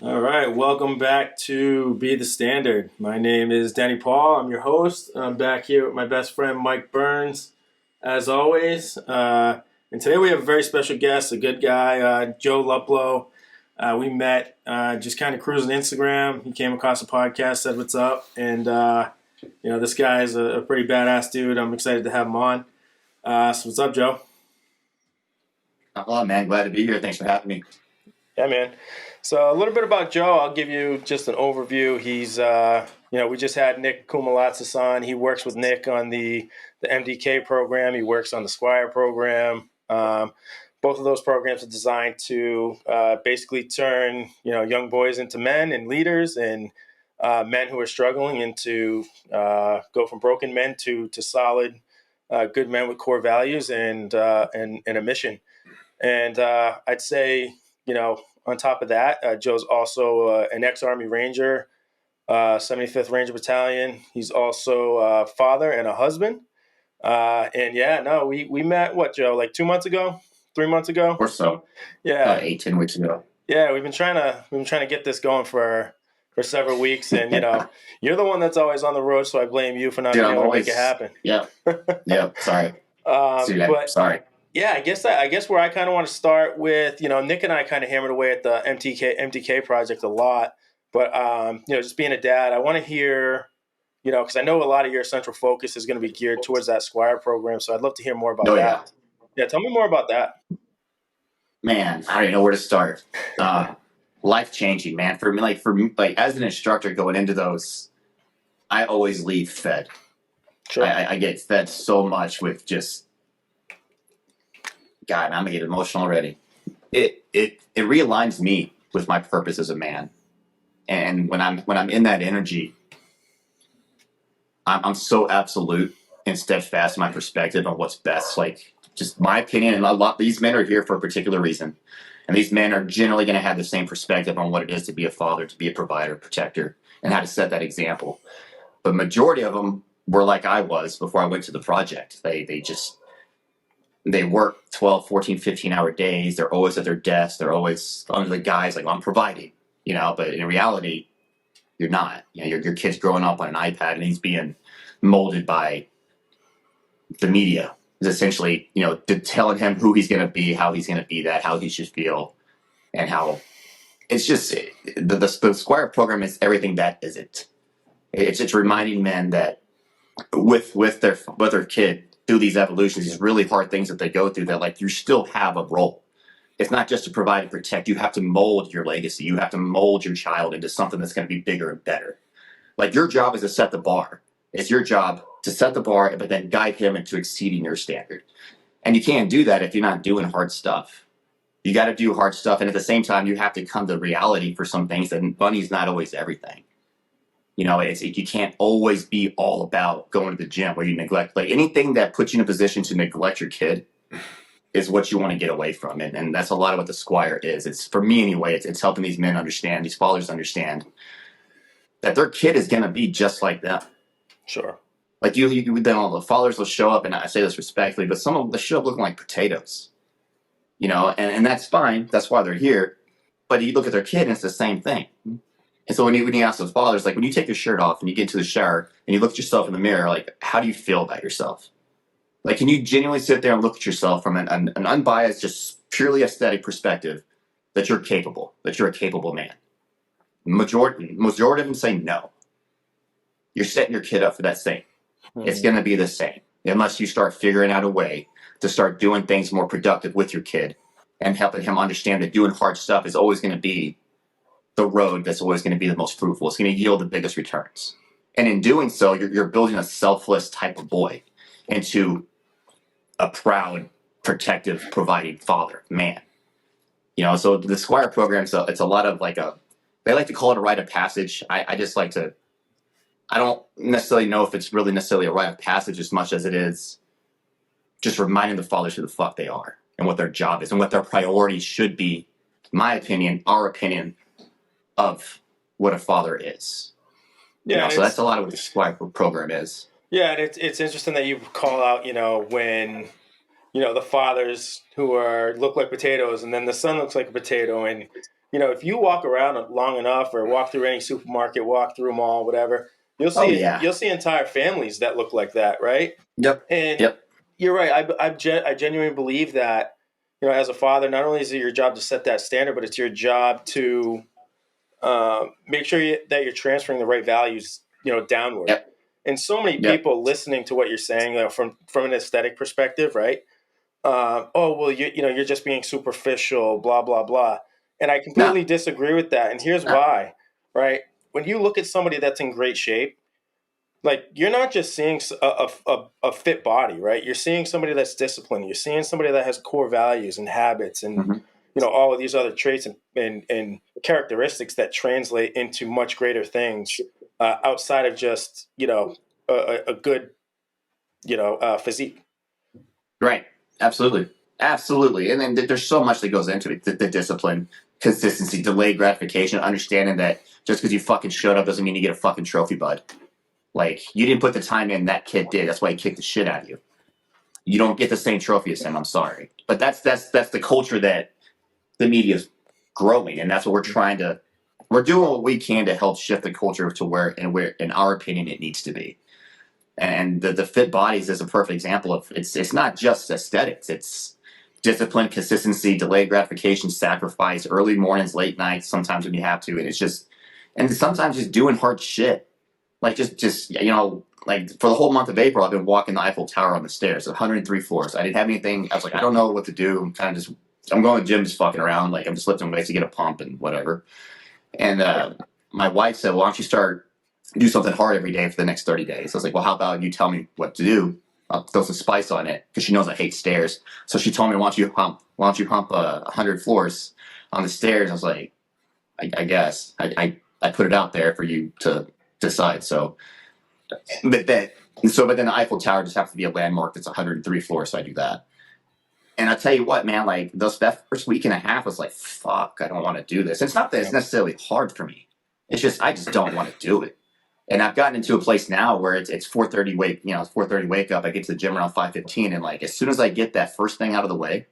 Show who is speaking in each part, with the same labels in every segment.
Speaker 1: All right, welcome back to Be the Standard. My name is Danny Paul. I'm your host. I'm back here with my best friend Mike Burns, as always. And today we have a very special guest, a good guy, Joe Luplow. We met just kind of cruising Instagram. He came across a podcast, said what's up, and this guy is a pretty badass dude. I'm excited to have him on. So what's up, Joe?
Speaker 2: Oh man, glad to be here. Thanks for having me.
Speaker 1: Yeah, man. So a little bit about Joe. I'll give you just an overview. We just had Nick Kumalatsis on. He works with Nick on the MDK program. He works on the Squire program. Both of those programs are designed to basically turn young boys into men and leaders, and men who are struggling into go from broken men to solid, good men with core values and a mission. And I'd say, on top of that, Joe's also an ex-Army Ranger, 75th Ranger Battalion. He's also a father and a husband. We met, what, Joe, like 2 months ago, 3 months ago?
Speaker 2: Or so.
Speaker 1: Yeah.
Speaker 2: 8-10 weeks ago.
Speaker 1: Yeah, we've been trying to get this going for several weeks. And, you're the one that's always on the road, so I blame you for not being able to make it happen.
Speaker 2: Yeah. Yeah. Sorry. Sorry.
Speaker 1: Yeah, I guess where I kind of want to start with, Nick and I kind of hammered away at the MTK project a lot, but just being a dad, I want to hear, because I know a lot of your central focus is going to be geared towards that Squire program, so I'd love to hear more about that. Yeah, tell me more about that.
Speaker 2: Man, I don't even know where to start. Life changing, man. For me, as an instructor going into those, I always leave fed.
Speaker 1: Sure.
Speaker 2: I get fed so much with just. God, I'm gonna get emotional already. It realigns me with my purpose as a man, and when I'm in that energy, I'm so absolute and steadfast in my perspective on what's best. Like just my opinion, and these men are here for a particular reason, and these men are generally going to have the same perspective on what it is to be a father, to be a provider, protector, and how to set that example. But majority of them were like I was before I went to the project. They work 12, 14, 15-hour days. They're always at their desk. They're always under the guise like, well, I'm providing, but in reality, you're not. Your kid's growing up on an iPad and he's being molded by the media. Is essentially, telling him who he's going to be, how he's going to be that, how he should feel, and how it's just the Squire program is everything that isn't. It's reminding men that with their kid through these evolutions, these really hard things that they go through, that like you still have a role. It's not just to provide and protect. You have to mold your legacy. You have to mold your child into something that's going to be bigger and better. Like your job is to set the bar. It's your job to set the bar, but then guide him into exceeding your standard. And you can't do that if you're not doing hard stuff. You got to do hard stuff. And at the same time, you have to come to reality for some things that money's not always everything. You can't always be all about going to the gym where you neglect, like anything that puts you in a position to neglect your kid is what you want to get away from. And that's a lot of what the Squire is. It's, for me anyway, it's helping these men understand, these fathers understand that their kid is going to be just like them.
Speaker 1: Sure.
Speaker 2: Like then all the fathers will show up, and I say this respectfully, but some of them show up looking like potatoes, and that's fine. That's why they're here. But you look at their kid and it's the same thing. And so when you ask those fathers, like when you take your shirt off and you get into the shower and you look at yourself in the mirror, like, how do you feel about yourself? Like, can you genuinely sit there and look at yourself from an unbiased, just purely aesthetic perspective that you're capable, that you're a capable man? Majority of them say no. You're setting your kid up for that same. Mm-hmm. It's going to be the same unless you start figuring out a way to start doing things more productive with your kid and helping him understand that doing hard stuff is always going to be the road that's always going to be the most fruitful. It's going to yield the biggest returns. And in doing so, you're building a selfless type of boy into a proud, protective, providing father, man. So the Squire program, it's a lot of they like to call it a rite of passage. I just like to, I don't necessarily know if it's really necessarily a rite of passage as much as it is just reminding the fathers who the fuck they are and what their job is and what their priorities should be. My opinion, our opinion, of what a father is.
Speaker 1: Yeah.
Speaker 2: So that's a lot of what the Squire program is.
Speaker 1: Yeah, and it's interesting that you call out, when the fathers who look like potatoes, and then the son looks like a potato. And if you walk around long enough, or walk through any supermarket, walk through a mall, whatever, you'll
Speaker 2: Oh
Speaker 1: see
Speaker 2: yeah.
Speaker 1: you'll see entire families that look like that, right?
Speaker 2: Yep.
Speaker 1: And
Speaker 2: Yep.
Speaker 1: you're right. I genuinely believe that as a father, not only is it your job to set that standard, but it's your job to make sure that you're transferring the right values, downward.
Speaker 2: Yep.
Speaker 1: And so many
Speaker 2: Yep.
Speaker 1: people listening to what you're saying, from an aesthetic perspective, right? Oh well, you're just being superficial, blah blah blah. And I
Speaker 2: No.
Speaker 1: completely disagree with that. And here's
Speaker 2: No.
Speaker 1: why, right? When you look at somebody that's in great shape, like, you're not just seeing a fit body, right? You're seeing somebody that's disciplined. You're seeing somebody that has core values and habits, and
Speaker 2: Mm-hmm.
Speaker 1: all of these other traits and characteristics that translate into much greater things, outside of just a good physique.
Speaker 2: Right. Absolutely. Absolutely. And then there's so much that goes into it. The discipline, consistency, delayed gratification, understanding that just because you fucking showed up doesn't mean you get a fucking trophy, bud. Like, you didn't put the time in, that kid did. That's why he kicked the shit out of you. You don't get the same trophy as him. I'm sorry. But that's the culture that the media is growing, and that's what we're doing what we can to help shift the culture to where in our opinion it needs to be. And the fit bodies is a perfect example of it's not just aesthetics, it's discipline, consistency, delayed gratification, sacrifice, early mornings, late nights, sometimes when you have to, and it's just, and sometimes just doing hard shit. Like, just like, for the whole month of April I've been walking the Eiffel Tower on the stairs, 103 floors. I didn't have anything. I was like, I don't know what to do. I'm going to the gym, just fucking around, like I'm just lifting weights to get a pump and whatever. And my wife said, well, why don't you do something hard every day for the next 30 days? I was like, well, how about you tell me what to do? I'll throw some spice on it, because she knows I hate stairs. So she told me, why don't you hump 100 floors on the stairs? I was like, I guess. I put it out there for you to decide. So, but then the Eiffel Tower just happens to be a landmark that's 103 floors, so I do that. And I tell you what, man, like, that first week and a half was like, fuck, I don't want to do this. It's not that it's necessarily hard for me. It's just I just don't want to do it. And I've gotten into a place now where it's 4:30 it's 4:30 wake up. I get to the gym around 5:15, and like, as soon as I get that first thing out of the way,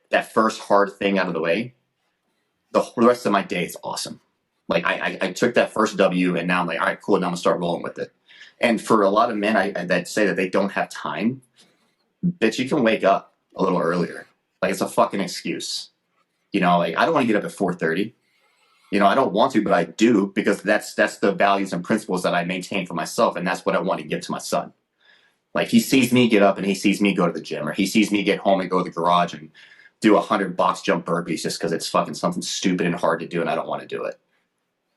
Speaker 2: that first hard thing out of the way, the rest of my day is awesome. Like, I took that first W, and now I'm like, all right, cool. Now I'm gonna start rolling with it. And for a lot of men that say that they don't have time, bitch, you can wake up a little earlier. Like, it's a fucking excuse. Like, I don't want to get up at 4:30. I don't want to, but I do, because that's the values and principles that I maintain for myself, and that's what I want to give to my son. Like, he sees me get up and he sees me go to the gym, or he sees me get home and go to the garage and do 100 box jump burpees just because it's fucking something stupid and hard to do, and I don't want to do it.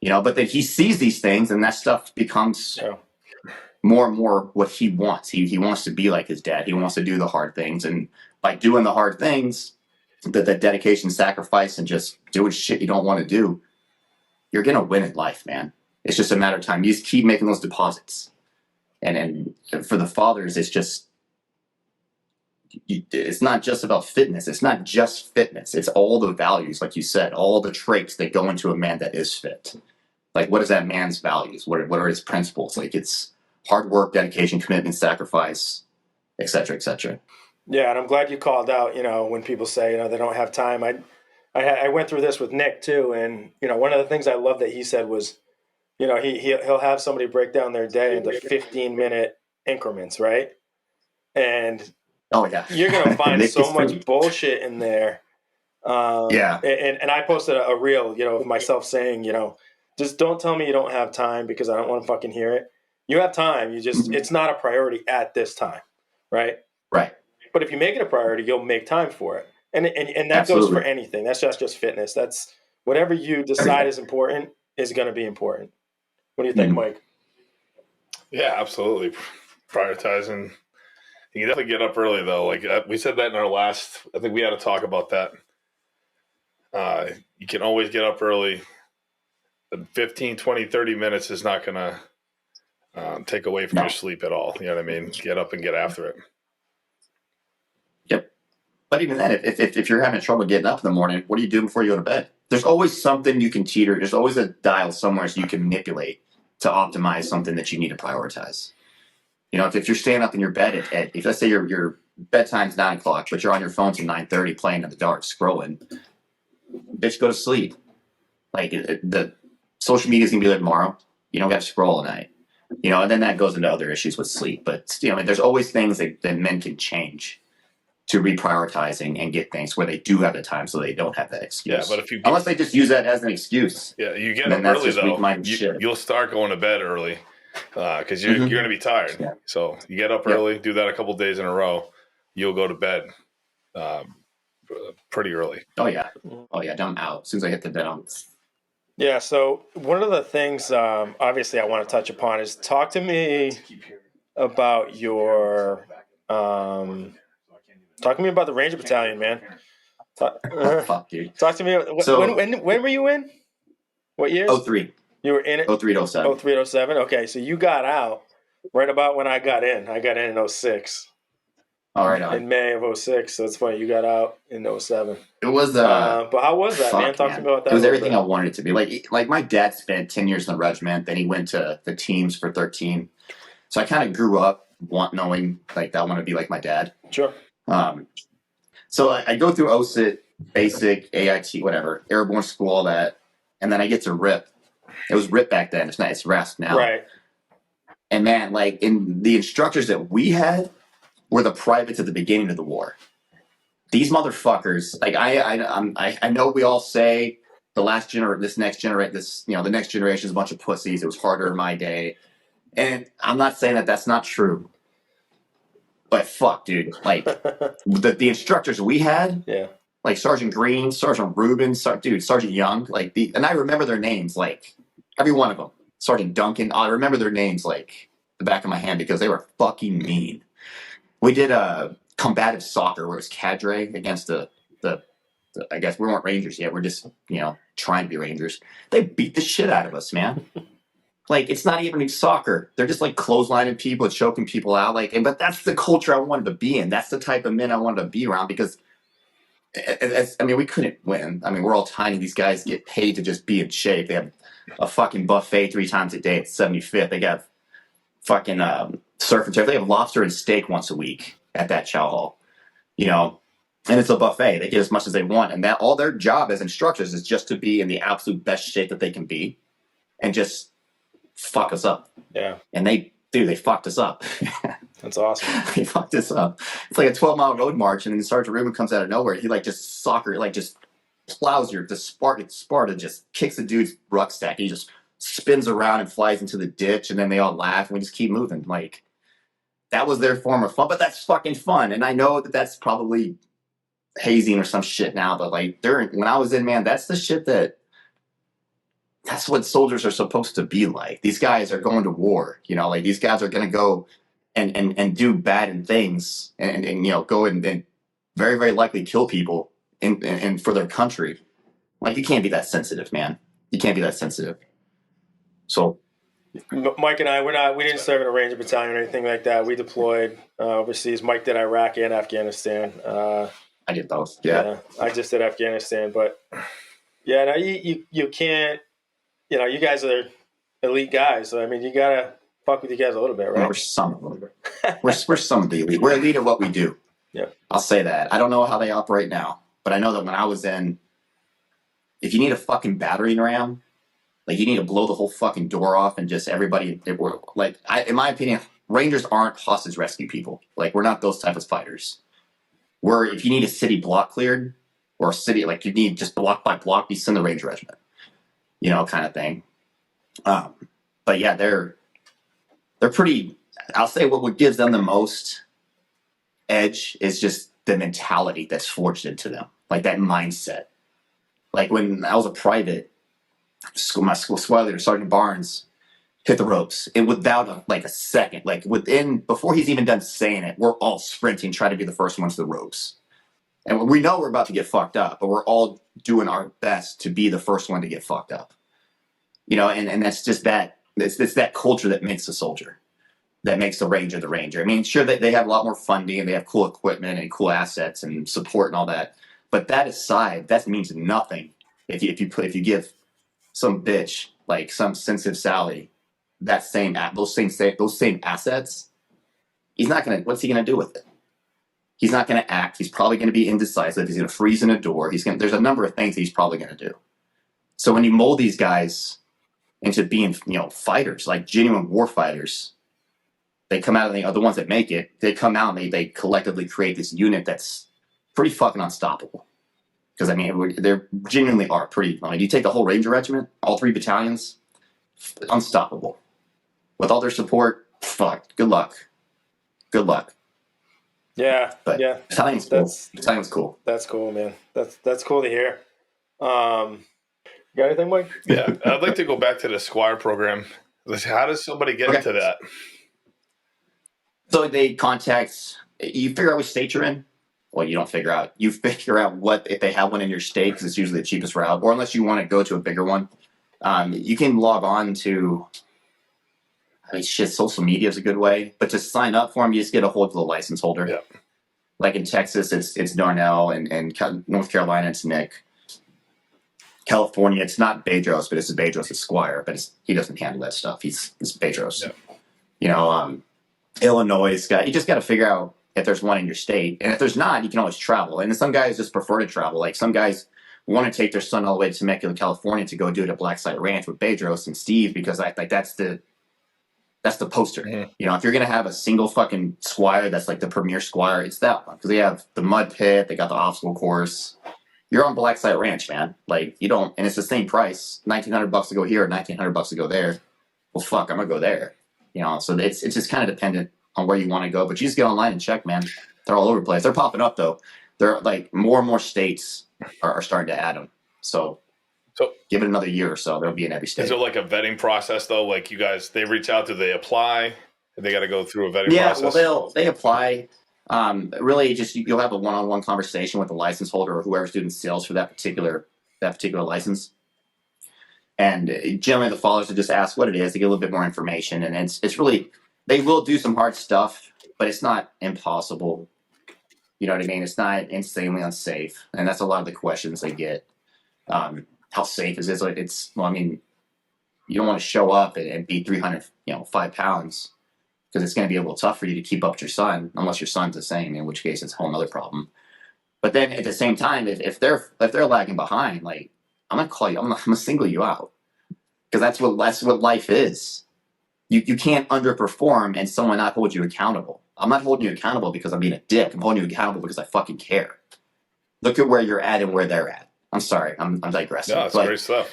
Speaker 2: But then he sees these things, and that stuff becomes more and more what he wants. He wants to be like his dad. He wants to do the hard things, and by doing the hard things, that dedication, sacrifice, and just doing shit you don't want to do, you're gonna win in life, man. It's just a matter of time. You just keep making those deposits, and for the fathers, it's just it's not just about fitness. It's not just fitness. It's all the values, like you said, all the traits that go into a man that is fit. Like, what is that man's values? What are his principles? Like, it's hard work, dedication, commitment, sacrifice, etc., etc.
Speaker 1: Yeah, and I'm glad you called out. When people say they don't have time. I went through this with Nick too, and one of the things I love that he said was, he'll have somebody break down their day into 15-minute increments, right? And
Speaker 2: Oh yeah,
Speaker 1: you're gonna find
Speaker 2: Nick
Speaker 1: so
Speaker 2: is
Speaker 1: much bullshit in there.
Speaker 2: Yeah.
Speaker 1: And I posted a reel, of myself saying, just don't tell me you don't have time, because I don't want to fucking hear it. You have time. It's not a priority at this time, right?
Speaker 2: Right.
Speaker 1: But if you make it a priority, you'll make time for it. And that goes for
Speaker 2: Absolutely.
Speaker 1: anything. That's just fitness. That's whatever you decide is important is going to be important. What do you think,
Speaker 2: Mhm.
Speaker 1: Mike?
Speaker 3: Yeah, absolutely. Prioritizing. You can definitely get up early, though. Like, we said that in our last, I think we had to talk about that. You can always get up early. 15, 20, 30 minutes is not going to take away from
Speaker 2: No.
Speaker 3: your sleep at all. You know what I mean? Get up and get after it.
Speaker 2: Yep. But even then, if you're having trouble getting up in the morning, what are you doing before you go to bed? There's always something you can teeter. There's always a dial somewhere so you can manipulate to optimize something that you need to prioritize. If you're staying up in your bed if let's say you're bedtime's 9:00, but you're on your phone till 9:30 playing in the dark, scrolling. Bitch, go to sleep. Like the social media's gonna be there tomorrow. You don't got to scroll all night. And then that goes into other issues with sleep. But there's always things that men can change to reprioritizing and get things where they do have the time, so they don't have that excuse.
Speaker 3: Yeah, but if you
Speaker 2: unless they just use that as an excuse.
Speaker 3: Yeah, you get
Speaker 2: then
Speaker 3: up
Speaker 2: that's
Speaker 3: early
Speaker 2: just
Speaker 3: though.
Speaker 2: weak-minded shit.
Speaker 3: You'll start going to bed early because you're going to be tired.
Speaker 2: Yeah.
Speaker 3: So you get up early, do that a couple days in a row. You'll go to bed pretty early.
Speaker 2: Oh yeah. I'm out as soon as I hit the bed.
Speaker 1: Yeah. So one of the things, obviously, I want to touch upon is talk to me about your. Talk to me about the Ranger Battalion, man.
Speaker 2: Fuck, dude.
Speaker 1: Talk to me.
Speaker 2: So-
Speaker 1: when were you in? What years?
Speaker 2: 03.
Speaker 1: You were in it?
Speaker 2: 03 to 07.
Speaker 1: 03 to 07? Okay, so you got out right about when I got in. I got in 06.
Speaker 2: All right, on.
Speaker 1: In May of 06. So it's funny. You got out in 07.
Speaker 2: It was
Speaker 1: but how was that, man? Talk to me about that.
Speaker 2: It was everything I wanted it to be. Like my dad spent 10 years in the regiment, then he went to the teams for 13. So I kind of grew up knowing like that I want to be like my dad.
Speaker 1: Sure.
Speaker 2: So I go through OSIT, basic, AIT, whatever, airborne school, all that, and then I get to RIP. It was RIP back then. It's not. It's RASP now.
Speaker 1: Right.
Speaker 2: And man, like in the instructors that we had were the privates at the beginning of the war. These motherfuckers, like I know we all say the next generation is a bunch of pussies. It was harder in my day, and I'm not saying that that's not true. But fuck, dude, like the instructors we had,
Speaker 1: Yeah.
Speaker 2: like Sergeant Green, Sergeant Rubin, Sergeant Young, and I remember their names, like every one of them. Sergeant Duncan, I remember their names like the back of my hand because they were fucking mean. We did a combative soccer where it was cadre against the I guess we weren't Rangers yet. We're just trying to be Rangers. They beat the shit out of us, man. Like, it's not even soccer. They're just like clotheslining people and choking people out. But that's the culture I wanted to be in. That's the type of men I wanted to be around because, we couldn't win. We're all tiny. These guys get paid to just be in shape. They have a fucking buffet 3 times a day at 75th. They got fucking surf and turf. They have lobster and steak once a week at that chow hall, and it's a buffet. They get as much as they want. And that all their job as instructors is just to be in the absolute best shape that they can be and just fuck us up.
Speaker 1: Yeah.
Speaker 2: And they fucked us up.
Speaker 1: That's awesome.
Speaker 2: They fucked us up. It's like a 12-mile road march, and then Sergeant Rubin comes out of nowhere. He just plows the Sparta just kicks the dude's rucksack. He just spins around and flies into the ditch, and then they all laugh, and we just keep moving. Like, that was their form of fun, but that's fucking fun. And I know that that's probably hazing or some shit now, but when I was in, man, that's the shit that's what soldiers are supposed to be like. These guys are going to war, these guys are going to go and do bad things and go and very, very likely kill people and for their country. Like, you can't be that sensitive, man. You can't be that sensitive. So
Speaker 1: Mike and I, we didn't serve in a Ranger Battalion or anything like that. We deployed overseas. Mike did Iraq and Afghanistan.
Speaker 2: I did both. Yeah.
Speaker 1: I just did Afghanistan, but yeah, no, you can't. You guys are elite guys, so you gotta fuck with you guys a little bit, right?
Speaker 2: We're some of them. we're some of the elite. We're elite at what we do.
Speaker 1: Yeah,
Speaker 2: I'll say that. I don't know how they operate now, but I know that when I was in, if you need a fucking battering ram, you need to blow the whole fucking door off and just everybody. In my opinion, Rangers aren't hostage rescue people. We're not those type of fighters. If you need a city block cleared or a city you need just block by block, you send the Ranger regiment. Kind of thing. But yeah, they're pretty. I'll say what gives them the most edge is just the mentality that's forged into them, that mindset. When I was a private, my school squad leader, Sergeant Barnes, hit the ropes, and without a second, before he's even done saying it, we're all sprinting, trying to be the first ones to the ropes. And we know we're about to get fucked up, but we're all doing our best to be the first one to get fucked up. And that's just that. It's that culture that makes a soldier, that makes the Ranger the Ranger. Sure, they have a lot more funding and they have cool equipment and cool assets and support and all that. But that aside, that means nothing if you give some bitch some sensitive Sally those same assets. He's not gonna. What's he gonna do with it? He's not going to act. He's probably going to be indecisive. He's going to freeze in a door. There's a number of things he's probably going to do. So when you mold these guys into being, fighters, like genuine war fighters, they come out, and the ones that make it, they come out and they collectively create this unit that's pretty fucking unstoppable. Because, they genuinely are pretty. You take the whole Ranger Regiment, all 3 battalions, unstoppable. With all their support, fuck, good luck. Good luck.
Speaker 1: Yeah,
Speaker 2: but
Speaker 1: yeah.
Speaker 2: Battalion's cool. Battalion's cool.
Speaker 1: That's cool, man. That's cool to hear. You got anything, Mike?
Speaker 3: Yeah, I'd like to go back to the Squire program. How does somebody get into that?
Speaker 2: So they contact, you figure out which state you're in. Well, you don't figure out. You figure out if they have one in your state, because it's usually the cheapest route. Or unless you want to go to a bigger one, you can log on to, social media is a good way. But to sign up for them, you just get a hold of the license holder.
Speaker 3: Yeah.
Speaker 2: Like in Texas, it's Darnell, and North Carolina, it's Nick. California, it's not Bedros, but it's Bedros' Squire. But he doesn't handle that stuff. It's Bedros. Yeah. Illinois guy. You just got to figure out if there's one in your state, and if there's not, you can always travel. And some guys just prefer to travel. Like some guys want to take their son all the way to Temecula, California, to go do it at Black Site Ranch with Bedros and Steve, because that's the poster.
Speaker 3: Mm-hmm.
Speaker 2: If you're gonna have a single fucking Squire that's like the premier Squire, it's that one, because they have the mud pit, they got the obstacle course. You're on Black Site Ranch, man. Like you don't, and it's the same price, $1,900 to go here, or $1,900 to go there. Well, fuck, I'm gonna go there. So it's just kind of dependent on where you want to go, but you just get online and check, man. They're all over the place. They're popping up though. They're like more and more states are starting to add them. So give it another year or so, they'll be in every state.
Speaker 3: Is there like a vetting process though? Like you guys, they reach out, do they apply? They got to go through a vetting process?
Speaker 2: Yeah, well, they apply. Really, just you'll have a one-on-one conversation with the license holder or whoever's doing sales for that particular license. And generally, the followers will just ask what it is. They get a little bit more information, and it's really, they will do some hard stuff, but it's not impossible. You know what I mean? It's not insanely unsafe, and that's a lot of the questions they get. How safe is this? You don't want to show up and be 305 pounds, because it's going to be a little tough for you to keep up with your son, unless your son's the same, in which case it's a whole other problem. But then at the same time, if they're lagging behind, like, I'm gonna call you. I'm gonna single you out, because that's what life is. You can't underperform and someone not hold you accountable. I'm not holding you accountable because I'm being a dick. I'm holding you accountable because I fucking care. Look at where you're at and where they're at. I'm sorry. I'm digressing.
Speaker 3: No, that's great stuff.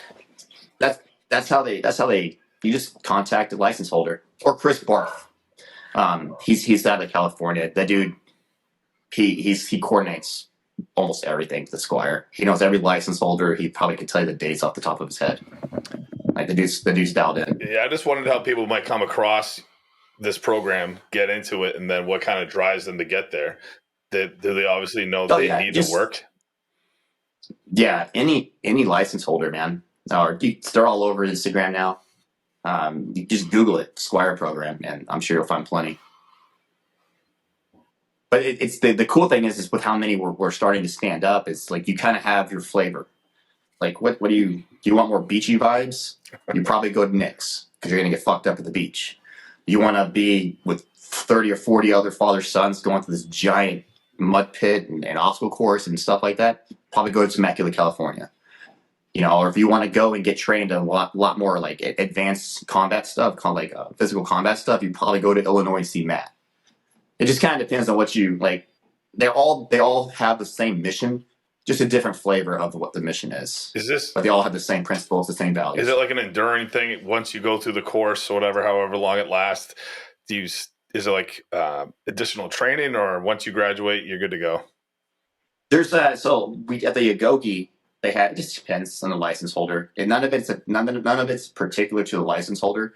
Speaker 2: That's how they. You just contact the license holder or Chris Barth. He's out of California. That dude. He coordinates almost everything to the Squire. He knows every license holder. He probably could tell you the dates off the top of his head. Like the dude's dialed in.
Speaker 3: Yeah, I just wondered how people might come across this program, get into it, and then what kind of drives them to get there. Do they obviously know they need to work?
Speaker 2: Yeah, any license holder, man. They're all over Instagram now. You just Google it, Squire program, and I'm sure you'll find plenty. But it's the cool thing is with how many we're starting to stand up. It's like you kind of have your flavor. Like what do you want more beachy vibes? You probably go to Nick's, because you're gonna get fucked up at the beach. You want to be with 30 or 40 other father sons going through this giant mud pit and obstacle course and stuff like that. Probably go to Temecula, California. Or if you want to go and get trained in a lot more like advanced combat stuff, called like physical combat stuff, you probably go to Illinois and see Matt. It just kind of depends on what you like. They all have the same mission, just a different flavor of what the mission is. But they all have the same principles, the same values.
Speaker 3: Is it like an enduring thing? Once you go through the course, or whatever, however long it lasts, is it like additional training, or once you graduate, you're good to go?
Speaker 2: There's we at the Yagogi, they had, it just depends on the license holder, and none of it's particular to the license holder.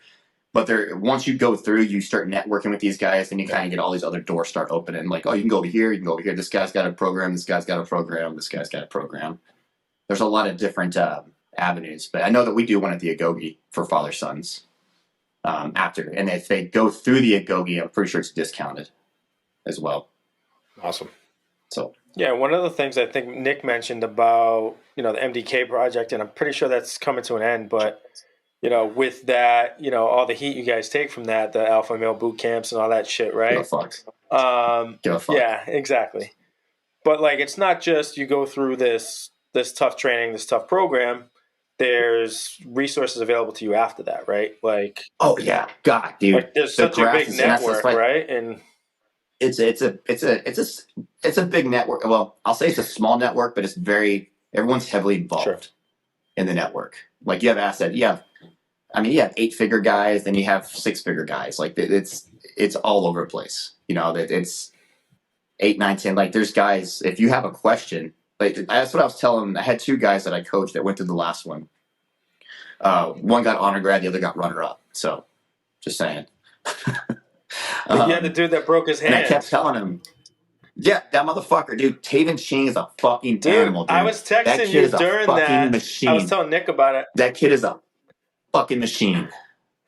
Speaker 2: But once you go through, you start networking with these guys, and you kind of get all these other doors start opening. Like, oh, you can go over here, you can go over here. This guy's got a program. This guy's got a program. This guy's got a program. There's a lot of different avenues, but I know that we do one at the Agogi for father sons after, and if they go through the Agogi, I'm pretty sure it's discounted as well.
Speaker 3: Awesome.
Speaker 2: So
Speaker 1: yeah, one of the things I think Nick mentioned about the MDK project, and I'm pretty sure that's coming to an end, but with that, all the heat you guys take from that, the alpha male boot camps and all that shit,
Speaker 2: Give a
Speaker 1: right?
Speaker 2: fuck. Give a fuck.
Speaker 1: Yeah, exactly. But like, it's not just you go through this tough training, this tough program. There's resources available to you after that, right? Like,
Speaker 2: Oh yeah, God, dude,
Speaker 1: there's
Speaker 2: the
Speaker 1: such a
Speaker 2: grass
Speaker 1: big
Speaker 2: is, and that's
Speaker 1: network,
Speaker 2: like,
Speaker 1: right? And
Speaker 2: it's a big network. Well, I'll say it's a small network, but everyone's heavily involved in the network. Like you have you have 8-figure guys, then you have 6-figure guys. Like it's all over the place. That it's 8, 9, 10. Like there's guys. If you have a question, like that's what I was telling them. I had 2 guys that I coached that went through the last one. One got honor grad, the other got runner up. So, just saying.
Speaker 1: But you had the dude that broke his hand.
Speaker 2: And I kept telling him, yeah, that motherfucker, dude. Taven Ching is a fucking animal, dude.
Speaker 1: I was texting you during that.
Speaker 2: Machine.
Speaker 1: I was telling Nick about it.
Speaker 2: That kid is a fucking machine.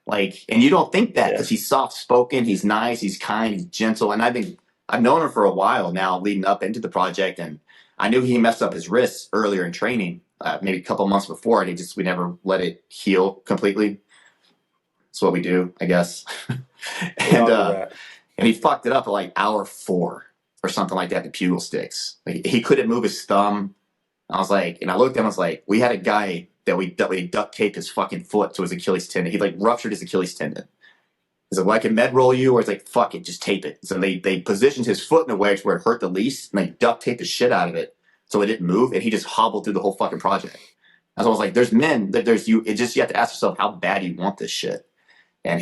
Speaker 2: Like, and you don't think that because he's soft spoken, he's nice, he's kind, he's gentle. And I've known him for a while now, leading up into the project, and I knew he messed up his wrists earlier in training, maybe a couple months before, and we never let it heal completely. That's what we do, I guess. And he fucked it up at like hour 4 or something like that. The pugil sticks. Like, he couldn't move his thumb. I was like, and I looked at him. I was like, we had a guy that we duct taped his fucking foot to his Achilles tendon. He like ruptured his Achilles tendon. He's like, well, I can med roll you, or it's like, fuck it, just tape it. So they positioned his foot in a way where it hurt the least, and they duct taped the shit out of it so it didn't move, and he just hobbled through the whole fucking project. And so I was like, there's men that there's you. It just, you have to ask yourself how bad you want this shit. And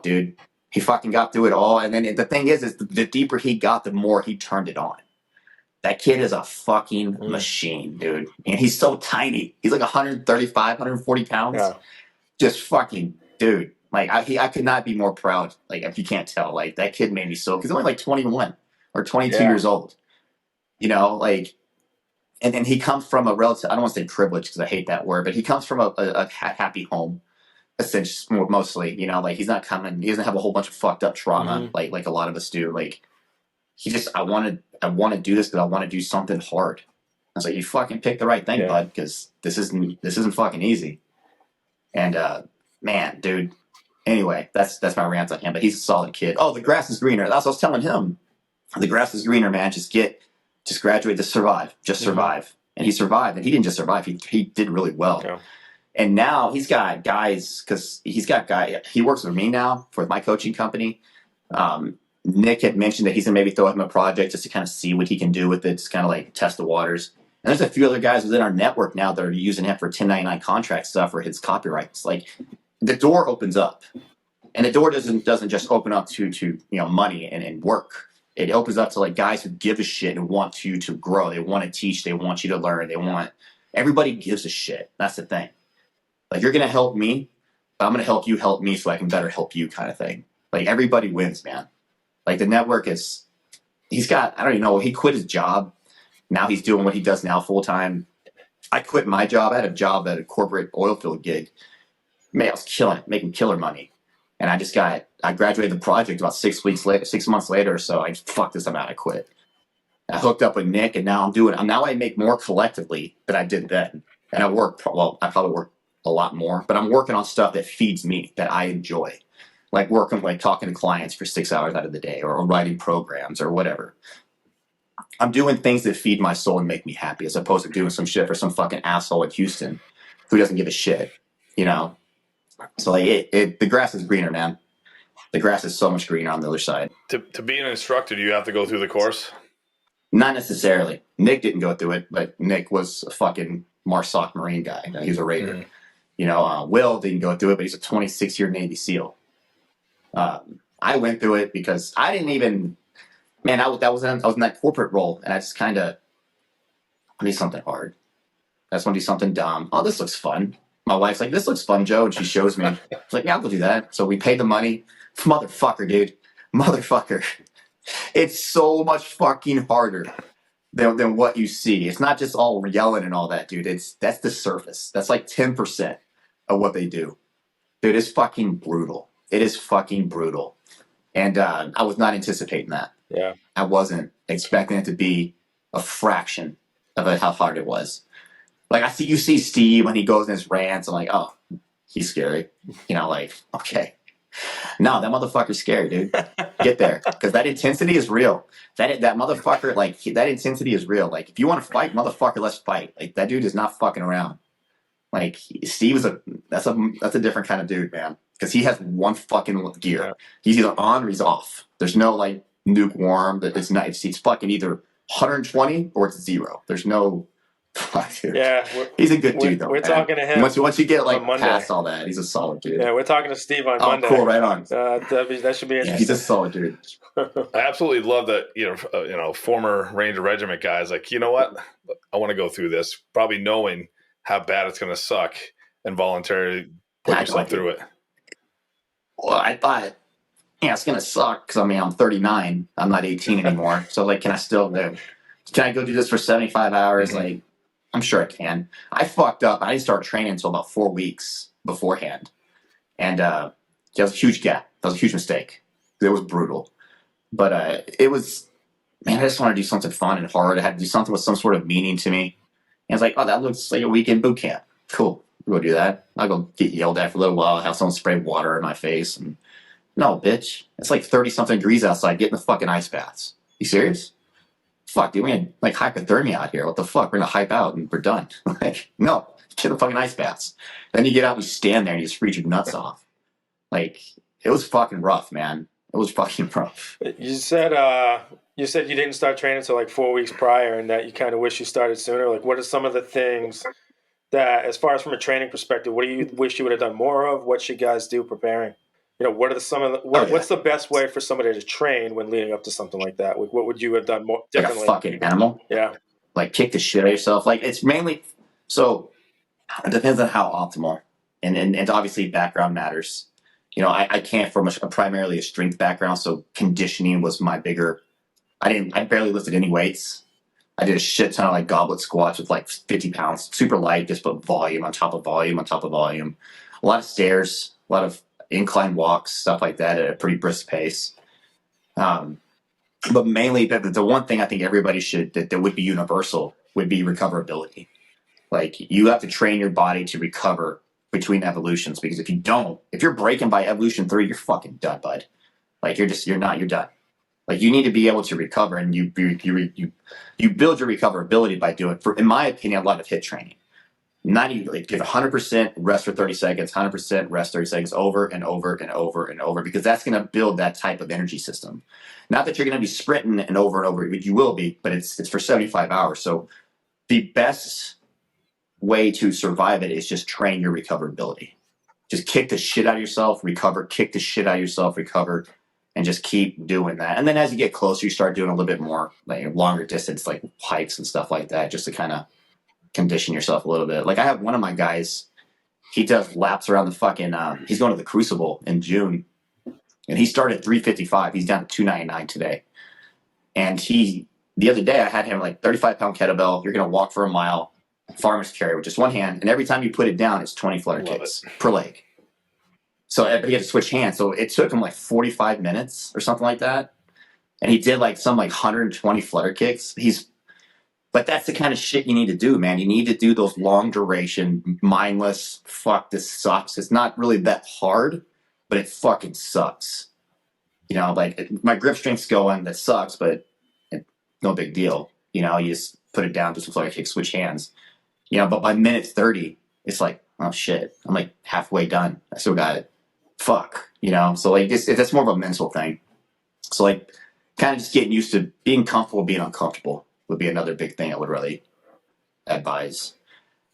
Speaker 2: dude. He fucking got through it all. And then the thing is the deeper he got, the more he turned it on. That kid is a fucking machine, dude. And he's so tiny. He's like 135, 140 pounds. Yeah. Just fucking, dude. Like, I could not be more proud. Like, if you can't tell, like, that kid made me so, because he's only like 21 or 22 years old. Like, and he comes from a relative, I don't want to say privilege because I hate that word, but he comes from a happy home. Essentially, mostly, like he doesn't have a whole bunch of fucked up trauma like a lot of us do. Like, he just, I want to do this because I want to do something hard. I was like, you fucking picked the right thing, bud, because this isn't fucking easy. And man, dude. Anyway, that's my rant on him. But he's a solid kid. Oh, the grass is greener. That's what I was telling him. The grass is greener, man. Just graduate, just survive, survive. And he survived, and he didn't just survive. He did really well. Yeah. And now he's got guys, because he works with me now for my coaching company. Nick had mentioned that he's going to maybe throw him a project just to kind of see what he can do with it, just kind of like test the waters. And there's a few other guys within our network now that are using him for 1099 contract stuff for his copyrights. Like, the door opens up. And the door doesn't just open up to money and work. It opens up to like guys who give a shit and want you to grow. They want to teach. They want you to learn. Everybody gives a shit. That's the thing. Like, you're going to help me, but I'm going to help me so I can better help you, kind of thing. Like, everybody wins, man. Like, the network he's got, I don't even know, he quit his job. Now he's doing what he does now full time. I quit my job. I had a job at a corporate oil field gig. Man, I was killing it, making killer money. And I graduated the project about 6 months later or so. I just, fuck this, I'm out, I quit. I hooked up with Nick, and now now I make more collectively than I did then. And I probably work a lot more, but I'm working on stuff that feeds me, that I enjoy. Like talking to clients for 6 hours out of the day, or writing programs or whatever. I'm doing things that feed my soul and make me happy, as opposed to doing some shit for some fucking asshole in Houston who doesn't give a shit, So like the grass is greener, man. The grass is so much greener on the other side.
Speaker 3: To be an instructor, do you have to go through the course?
Speaker 2: Not necessarily. Nick didn't go through it, but Nick was a fucking MARSOC Marine guy. He was a Raider. Mm-hmm. Will didn't go through it, but he's a 26-year Navy SEAL. I went through it because I didn't even, man, I was in that corporate role, and I just kind of, I need something hard. I just want to do something dumb. Oh, this looks fun. My wife's like, this looks fun, Joe, and she shows me. It's like, yeah, I'll go do that. So we paid the money. Motherfucker, dude. Motherfucker. It's so much fucking harder than what you see. It's not just all yelling and all that, dude. That's the surface. That's like 10% of what they do. Dude, it's fucking brutal. It is fucking brutal. And I was not anticipating that.
Speaker 1: Yeah.
Speaker 2: I wasn't expecting it to be a fraction of how hard it was. Like you see Steve when he goes in his rants. I'm like, oh, he's scary. Like, okay. No, that motherfucker's scary, dude. Get there, because that intensity is real. That motherfucker, like that intensity is real. Like, if you want to fight, motherfucker, let's fight. Like, that dude is not fucking around. Like, Steve is that's a different kind of dude, man. Because he has one fucking gear.
Speaker 1: Yeah.
Speaker 2: He's either on or he's off. There's no like lukewarm. It's not. It's fucking either 120 or it's 0. There's no. Fuck, dude.
Speaker 1: Yeah,
Speaker 2: he's a good dude, though.
Speaker 1: We're
Speaker 2: man.
Speaker 1: talking to him.
Speaker 2: Once you get like
Speaker 1: on Monday.
Speaker 2: past all that, he's a solid dude.
Speaker 1: Yeah, we're talking to Steve on
Speaker 2: Oh,
Speaker 1: Monday.
Speaker 2: cool, right on.
Speaker 1: That should be interesting.
Speaker 2: Yeah, he's a solid dude.
Speaker 3: I absolutely love that. Former Ranger Regiment guys, like, you know what? I want to go through this, probably knowing how bad it's going to suck, and voluntarily put yourself through it.
Speaker 2: Well, I thought, it's going to suck because I'm 39. I'm not 18 anymore. So, like, can I go do this for 75 hours? Like, I'm sure I can. I fucked up. I didn't start training until about 4 weeks beforehand. And that was a huge gap. That was a huge mistake. It was brutal. But it was, man, I just want to do something fun and hard. I had to do something with some sort of meaning to me. And it's like, oh, that looks like a weekend boot camp. Cool. We'll go do that. I'll go get yelled at for a little while, have someone spray water in my face. And no, bitch. It's like 30-something degrees outside. Get in the fucking ice baths. You serious? Fuck, dude, we had like hypothermia out here. What the fuck? We're gonna hype out and we're done. Like, no, get in the fucking ice baths. Then you get out and you stand there and you just freeze your nuts off. Like, it was fucking rough, man. It was fucking rough.
Speaker 1: You said you didn't start training until like 4 weeks prior, and that you kind of wish you started sooner. Like, what are some of the things that, as far as from a training perspective, what do you wish you would have done more of? What should guys do preparing? What are what's the best way for somebody to train when leading up to something like that? What would you have done more differently?
Speaker 2: Like a fucking animal.
Speaker 1: Yeah.
Speaker 2: Like, kick the shit out of yourself. Like, it's mainly, so it depends on how optimal, and obviously background matters. I came from primarily a strength background, so conditioning was my bigger. I barely lifted any weights. I did a shit ton of like goblet squats with like 50 pounds, super light, just put volume on top of volume on top of volume. A lot of stairs, a lot of incline walks, stuff like that at a pretty brisk pace. But mainly, the one thing I think everybody that would be universal would be recoverability. Like, you have to train your body to recover between evolutions, because if you're breaking by evolution 3, you're fucking done, bud. Like, you're done. Like, you need to be able to recover, and you build your recoverability by doing, in my opinion, a lot of HIIT training. Not even like give 100%, rest for 30 seconds, 100%, rest 30 seconds, over and over and over and over, because that's going to build that type of energy system. Not that you're going to be sprinting and over, you will be, but it's for 75 hours. So the best way to survive it is just train your recoverability. Just kick the shit out of yourself, recover, kick the shit out of yourself, recover, and just keep doing that. And then as you get closer, you start doing a little bit more like longer distance, like hikes and stuff like that, just to kind of condition yourself a little bit. Like, I have one of my guys, he does laps around the fucking, he's going to the Crucible in June, and he started at 355. He's down to 299 today. And the other day I had him like 35-pound kettlebell. You're going to walk for a mile, farmer's carry with just one hand. And every time you put it down, it's 20 flutter kicks per leg. So he had to switch hands. So it took him like 45 minutes or something like that. And he did like 120 flutter kicks. But that's the kind of shit you need to do, man. You need to do those long duration, mindless, fuck, this sucks. It's not really that hard, but it fucking sucks. Like, my grip strength's going, that sucks, but no big deal. You just put it down, just a flutter kick, switch hands. But by minute 30, it's like, oh shit, I'm like halfway done. I still got it. Fuck. So like, that's more of a mental thing. So like, kind of just getting used to being comfortable, being uncomfortable would be another big thing I would really advise.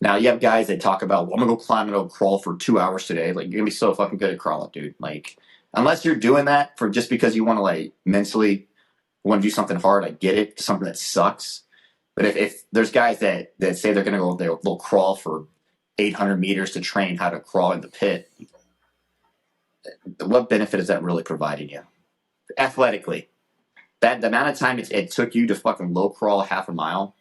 Speaker 2: Now, you have guys that talk about, well, I'm gonna go climb and go crawl for 2 hours today. Like, you're gonna be so fucking good at crawling, dude. Like, unless you're doing that for just because you want to like mentally want to do something hard, I get it, something that sucks. But if there's guys that say they're gonna go, they'll crawl for 800 meters to train how to crawl in the pit, what benefit is that really providing you athletically? That the amount of time it took you to fucking low crawl half a mile,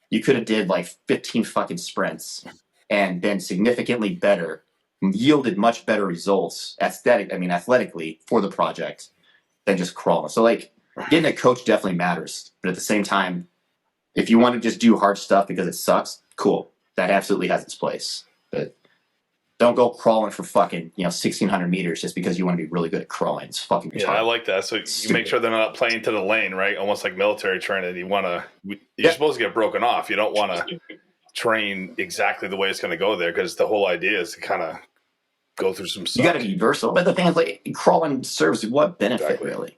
Speaker 2: you could have did like 15 fucking sprints and been significantly better, yielded much better results athletically for the project than just crawling. So like, getting a coach definitely matters, but at the same time, if you want to just do hard stuff because it sucks, cool. that absolutely has its place. But don't go crawling for fucking 1,600 meters just because you want to be really good at crawling. It's fucking retarded.
Speaker 3: Yeah, I like that. So you make sure they're not playing to the lane, right? Almost like military training. You're supposed to get broken off. You don't want to train exactly the way it's going to go there, because the whole idea is to kind of go through some
Speaker 2: You got to be versatile. But the thing is, like, crawling serves what benefit, really?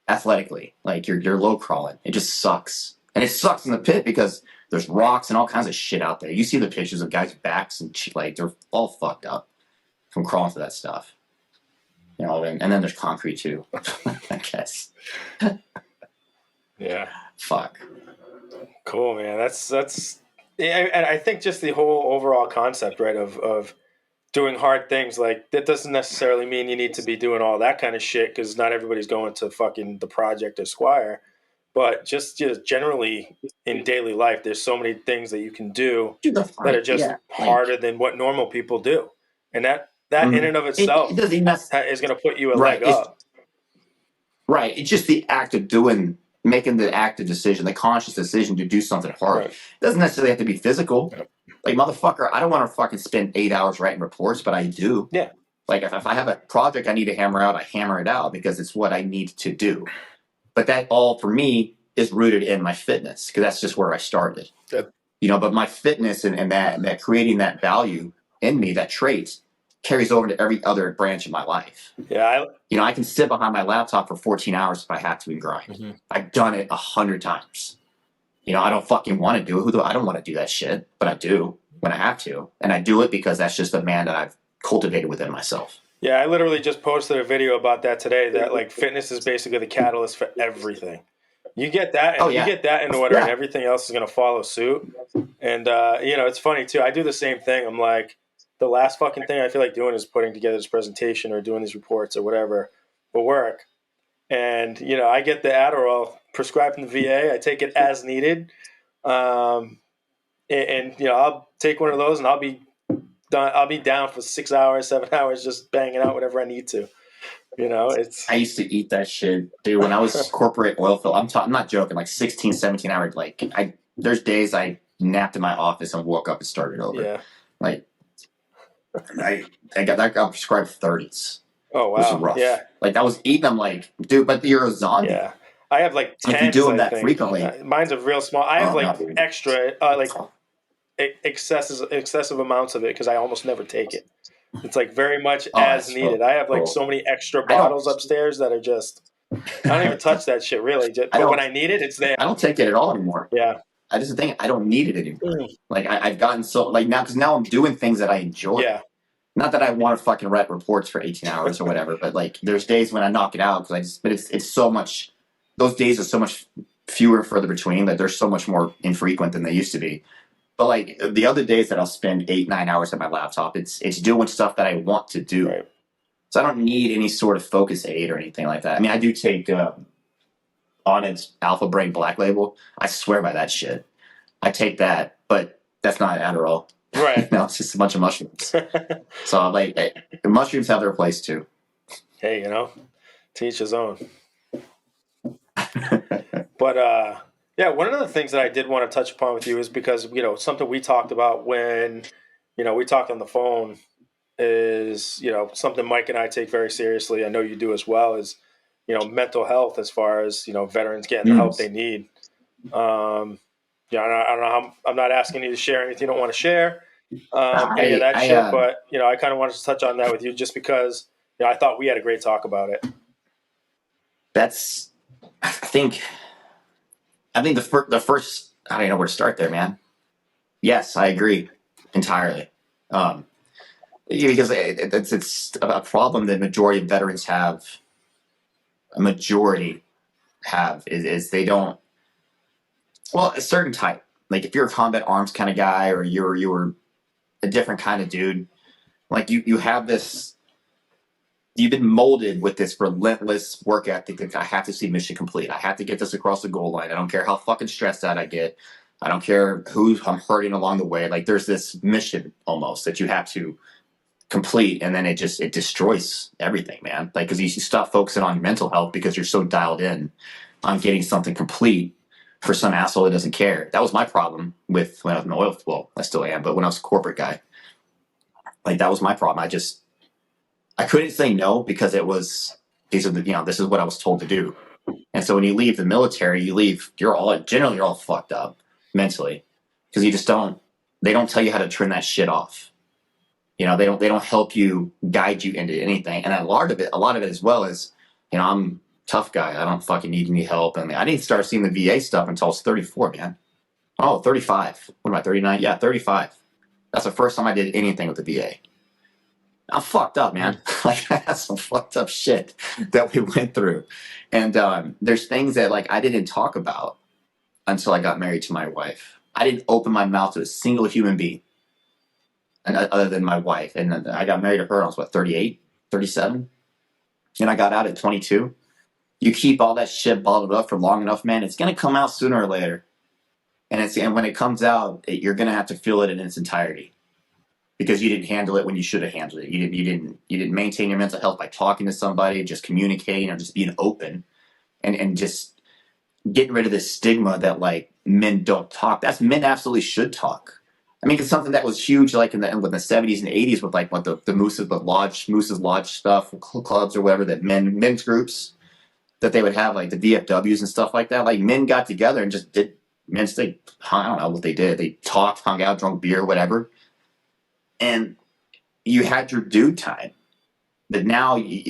Speaker 2: Athletically. Like, you're low crawling. It just sucks. And it sucks in the pit because there's rocks and all kinds of shit out there. You see the pictures of guys' backs and shit, like, they're all fucked up from crawling through that stuff. And then there's concrete too, I guess.
Speaker 1: Yeah.
Speaker 2: Fuck.
Speaker 1: Cool, man. That's yeah, and I think just the whole overall concept, right, of doing hard things, like, that doesn't necessarily mean you need to be doing all that kind of shit, because not everybody's going to fucking the Project or Squire. But just generally in daily life, there's so many things that you can do that are just harder than what normal people do. And that in and of itself is going to put you a leg up.
Speaker 2: Right. It's just the act of making the active decision, the conscious decision to do something hard. Right. It doesn't necessarily have to be physical. Yep. Like, motherfucker, I don't want to fucking spend 8 hours writing reports, but I do.
Speaker 1: Yeah.
Speaker 2: Like, if I have a project I need to hammer out, I hammer it out because it's what I need to do. But that all, for me, is rooted in my fitness, because that's just where I started. Yep. But my fitness and that creating that value in me, that trait, carries over to every other branch of my life.
Speaker 1: Yeah.
Speaker 2: I can sit behind my laptop for 14 hours if I have to and grind. Mm-hmm. I've done it 100 times. I don't fucking want to do it. I don't want to do that shit, but I do when I have to. And I do it because that's just the man that I've cultivated within myself.
Speaker 1: Yeah, I literally just posted a video about that today, that, like, fitness is basically the catalyst for everything. You get that, and you get that in order, and everything else is going to follow suit. And, it's funny, too. I do the same thing. I'm like, the last fucking thing I feel like doing is putting together this presentation or doing these reports or whatever for work. And, I get the Adderall prescribed from the VA. I take it as needed. And I'll take one of those and I'll be done. I'll be down for 6 hours, 7 hours, just banging out whatever I need to. I
Speaker 2: used to eat that shit, dude, when I was corporate oil field. I'm not joking, like 16, 17 hours. Like, there's days I napped in my office and woke up and started over.
Speaker 1: Yeah.
Speaker 2: Like, I got prescribed 30s.
Speaker 1: Oh, wow.
Speaker 2: Which is rough.
Speaker 1: Yeah.
Speaker 2: Like, I was eating them like, dude, but you're a zombie.
Speaker 1: Yeah. I have like 10.
Speaker 2: If you do them that frequently.
Speaker 1: Mine's a real small. I have extra, excessive amounts of it, because I almost never take it. It's like very much as needed. I have like so many extra bottles upstairs that are just, I don't even touch that shit really. But when I need it, it's there.
Speaker 2: I don't take it at all anymore.
Speaker 1: Yeah.
Speaker 2: I just think I don't need it anymore. Like, I've gotten so, like, because now I'm doing things that I enjoy.
Speaker 1: Yeah.
Speaker 2: Not that I want to fucking write reports for 18 hours or whatever, but, like, there's days when I knock it out but it's so much, those days are so much fewer and further between, that they're so much more infrequent than they used to be. But, like, the other days that I'll spend 8-9 hours at my laptop, it's doing stuff that I want to do.
Speaker 1: Right.
Speaker 2: So I don't need any sort of focus aid or anything like that. I mean, I do take Onnit's Alpha Brain Black Label. I swear by that shit. I take that, but that's not Adderall.
Speaker 1: Right.
Speaker 2: No, it's just a bunch of mushrooms. So, like, the mushrooms have their place too.
Speaker 1: Hey, to each his own. But one of the things that I did want to touch upon with you is because, something we talked about when, we talked on the phone is, something Mike and I take very seriously. I know you do as well, is, mental health, as far as, veterans getting the help they need. I don't know I'm not asking you to share anything you don't want to share, any of that shit, but, I kind of wanted to touch on that with you just because, I thought we had a great talk about it.
Speaker 2: I think the first, I don't know where to start there, man. Yes, I agree entirely. Because it's a problem that majority of veterans have. A majority is they don't. Well, a certain type. Like, if you're a combat arms kind of guy, or you're a different kind of dude, like, you have this. You've been molded with this relentless work ethic that I have to see mission complete. I have to get this across the goal line. I don't care how fucking stressed out I get. I don't care who I'm hurting along the way. Like, there's this mission almost that you have to complete, and then it destroys everything, man. Like, because you stop focusing on your mental health because you're so dialed in on getting something complete, for some asshole that doesn't care. That was my problem with when I was in oil. Well, I still am, but when I was a corporate guy, like that was my problem. I couldn't say no because this is what I was told to do. And so when you leave the military, you're all fucked up mentally because they don't tell you how to turn that shit off. They don't help you guide you into anything. And a lot of it as well is, I'm a tough guy. I don't fucking need any help. And I didn't start seeing the VA stuff until I was 34, man. Oh, 35. What am I, 39? Yeah, 35. That's the first time I did anything with the VA. I'm fucked up, man. Like, that's some fucked up shit that we went through. And there's things that, like, I didn't talk about until I got married to my wife. I didn't open my mouth to a single human being other than my wife. And then I got married to her when I was, 38, 37? And I got out at 22. You keep all that shit bottled up for long enough, man, it's going to come out sooner or later. And when it comes out, you're going to have to feel it in its entirety. Because you didn't handle it when you should have handled it. You didn't maintain your mental health by talking to somebody, just communicating, or just being open, and just getting rid of this stigma that, like, men don't talk. Men absolutely should talk. I mean, it's something that was huge, like in the 70s and 80s with, like, what the Moose's Lodge stuff, clubs or whatever, that men's groups that they would have, like the VFWs and stuff like that. Like, men got together and just did men's thing. I don't know what they did. They talked, hung out, drunk beer, whatever. And you had your dude time. But now men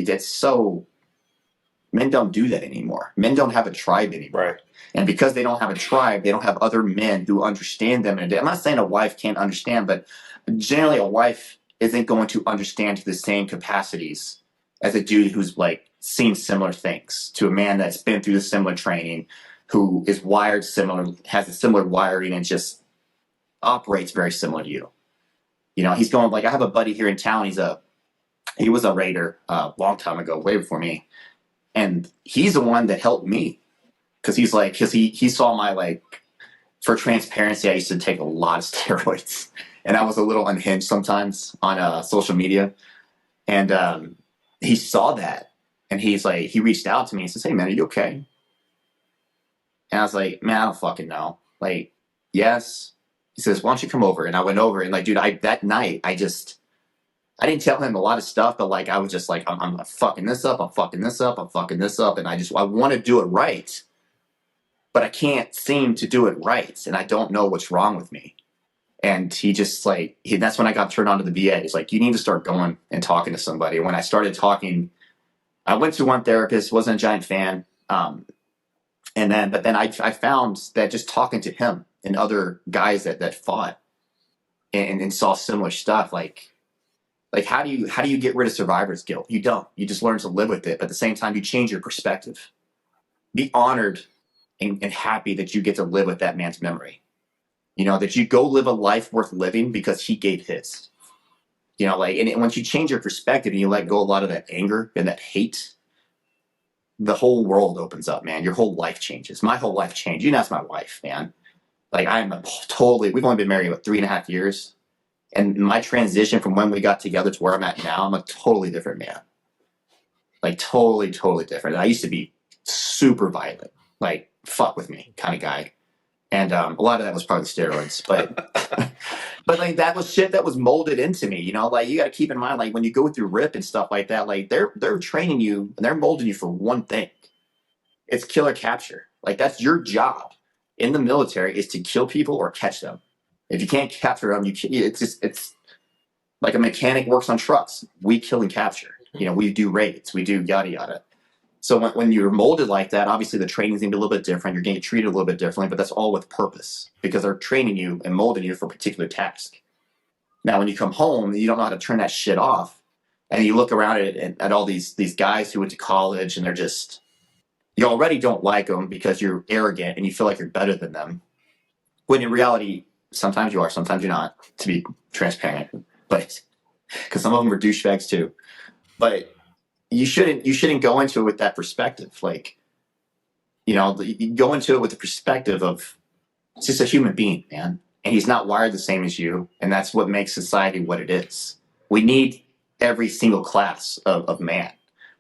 Speaker 2: don't do that anymore. Men don't have a tribe anymore.
Speaker 1: Right.
Speaker 2: And because they don't have a tribe, they don't have other men who understand them. And I'm not saying a wife can't understand, but generally a wife isn't going to understand to the same capacities as a dude who's, like, seen similar things, to a man that's been through the similar training, who is wired similar, has a similar wiring, and just operates very similar to you. He's going, like, I have a buddy here in town. He was a Raider a long time ago, way before me. And he's the one that helped me. Because he saw my, like, for transparency, I used to take a lot of steroids. And I was a little unhinged sometimes on social media. And he saw that. And he reached out to me and says, "Hey, man, are you okay?" And I was like, "Man, I don't fucking know." Like, yes. He says, "Why don't you come over?" And I went over, and, like, dude, that night, I didn't tell him a lot of stuff, but, like, I was just like, I'm fucking this up, I'm fucking this up, I'm fucking this up, and I want to do it right, but I can't seem to do it right, and I don't know what's wrong with me. And he just, like, that's when I got turned on to the VA. He's like, "You need to start going and talking to somebody." And when I started talking, I went to one therapist, wasn't a giant fan, but then I found that just talking to him and other guys that fought and saw similar stuff, like how do you get rid of survivor's guilt? You don't. You just learn to live with it. But at the same time, you change your perspective. Be honored and happy that you get to live with that man's memory. That you go live a life worth living because he gave his. And once you change your perspective and you let go a lot of that anger and that hate, the whole world opens up, man. Your whole life changes. My whole life changed. That's my wife, man. Like, we've only been married, 3.5 years. And my transition from when we got together to where I'm at now, I'm a totally different man. Like, totally, totally different. And I used to be super violent, like, fuck with me kind of guy. And a lot of that was probably steroids. But but, like, that was shit that was molded into me, Like, you got to keep in mind, like, when you go through RIP and stuff like that, like, they're training you and they're molding you for one thing. It's kill or capture. Like, that's your job in the military, is to kill people or catch them. If you can't capture them, it's like a mechanic works on trucks. We kill and capture. We do raids. We do yada yada. So when you're molded like that, obviously the training's going to be a little bit different. You're going to get treated a little bit differently, but that's all with purpose because they're training you and molding you for a particular task. Now, when you come home, you don't know how to turn that shit off, and you look around at all these guys who went to college, and you already don't like them because you're arrogant and you feel like you're better than them. When in reality, sometimes you are, sometimes you're not, to be transparent. But because some of them are douchebags too. But you shouldn't go into it with that perspective. Like, you go into it with the perspective of, it's just a human being, man. And he's not wired the same as you. And that's what makes society what it is. We need every single class of man.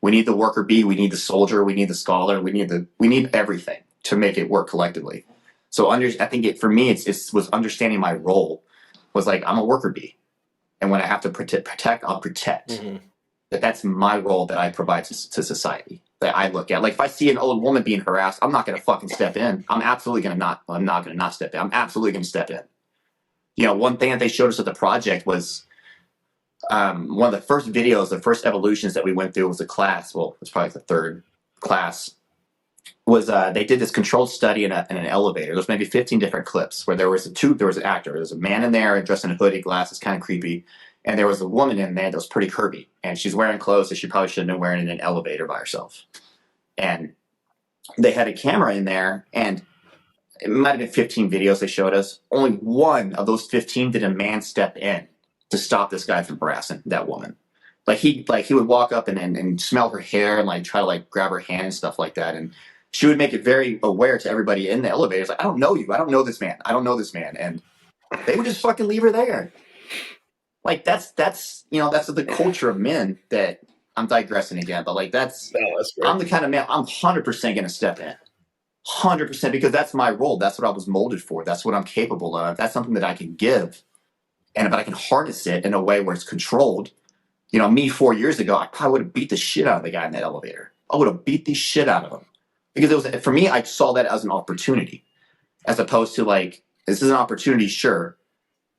Speaker 2: We need the worker bee, we need the soldier, we need the scholar, we need everything to make it work collectively. So I think for me, it was understanding my role was like, I'm a worker bee. And when I have to protect, I'll protect.
Speaker 1: Mm-hmm.
Speaker 2: That's my role that I provide to society, that I look at. Like if I see an old woman being harassed, I'm not going to fucking step in. I'm not going to not step in. I'm absolutely going to step in. You know, one thing that they showed us at the project was one of the first videos, the first evolutions that we went through was a class. Well, it's probably the third class. Was they did this controlled study in an elevator. There was maybe 15 different clips where there was an actor. There was a man in there dressed in a hoodie, glasses, kind of creepy. And there was a woman in there that was pretty curvy. And she's wearing clothes that she probably shouldn't have been wearing in an elevator by herself. And they had a camera in there, and it might have been 15 videos they showed us. Only one of those 15 did a man step in to stop this guy from harassing that woman. He would walk up and smell her hair and like try to like grab her hand and stuff like that. And she would make it very aware to everybody in the elevator. It's like, I don't know you. I don't know this man. I don't know this man. And they would just fucking leave her there. Like that's the culture of men that I'm digressing again, but like that's
Speaker 3: great.
Speaker 2: I'm the kind of man I'm 100% gonna step in. 100% because that's my role. That's what I was molded for. That's what I'm capable of. That's something that I can give. And if I can harness it in a way where it's controlled, you know, me 4 years ago, I probably would have beat the shit out of the guy in that elevator. I would have beat the shit out of him. Because it was, for me, I saw that as an opportunity, as opposed to like, this is an opportunity, sure,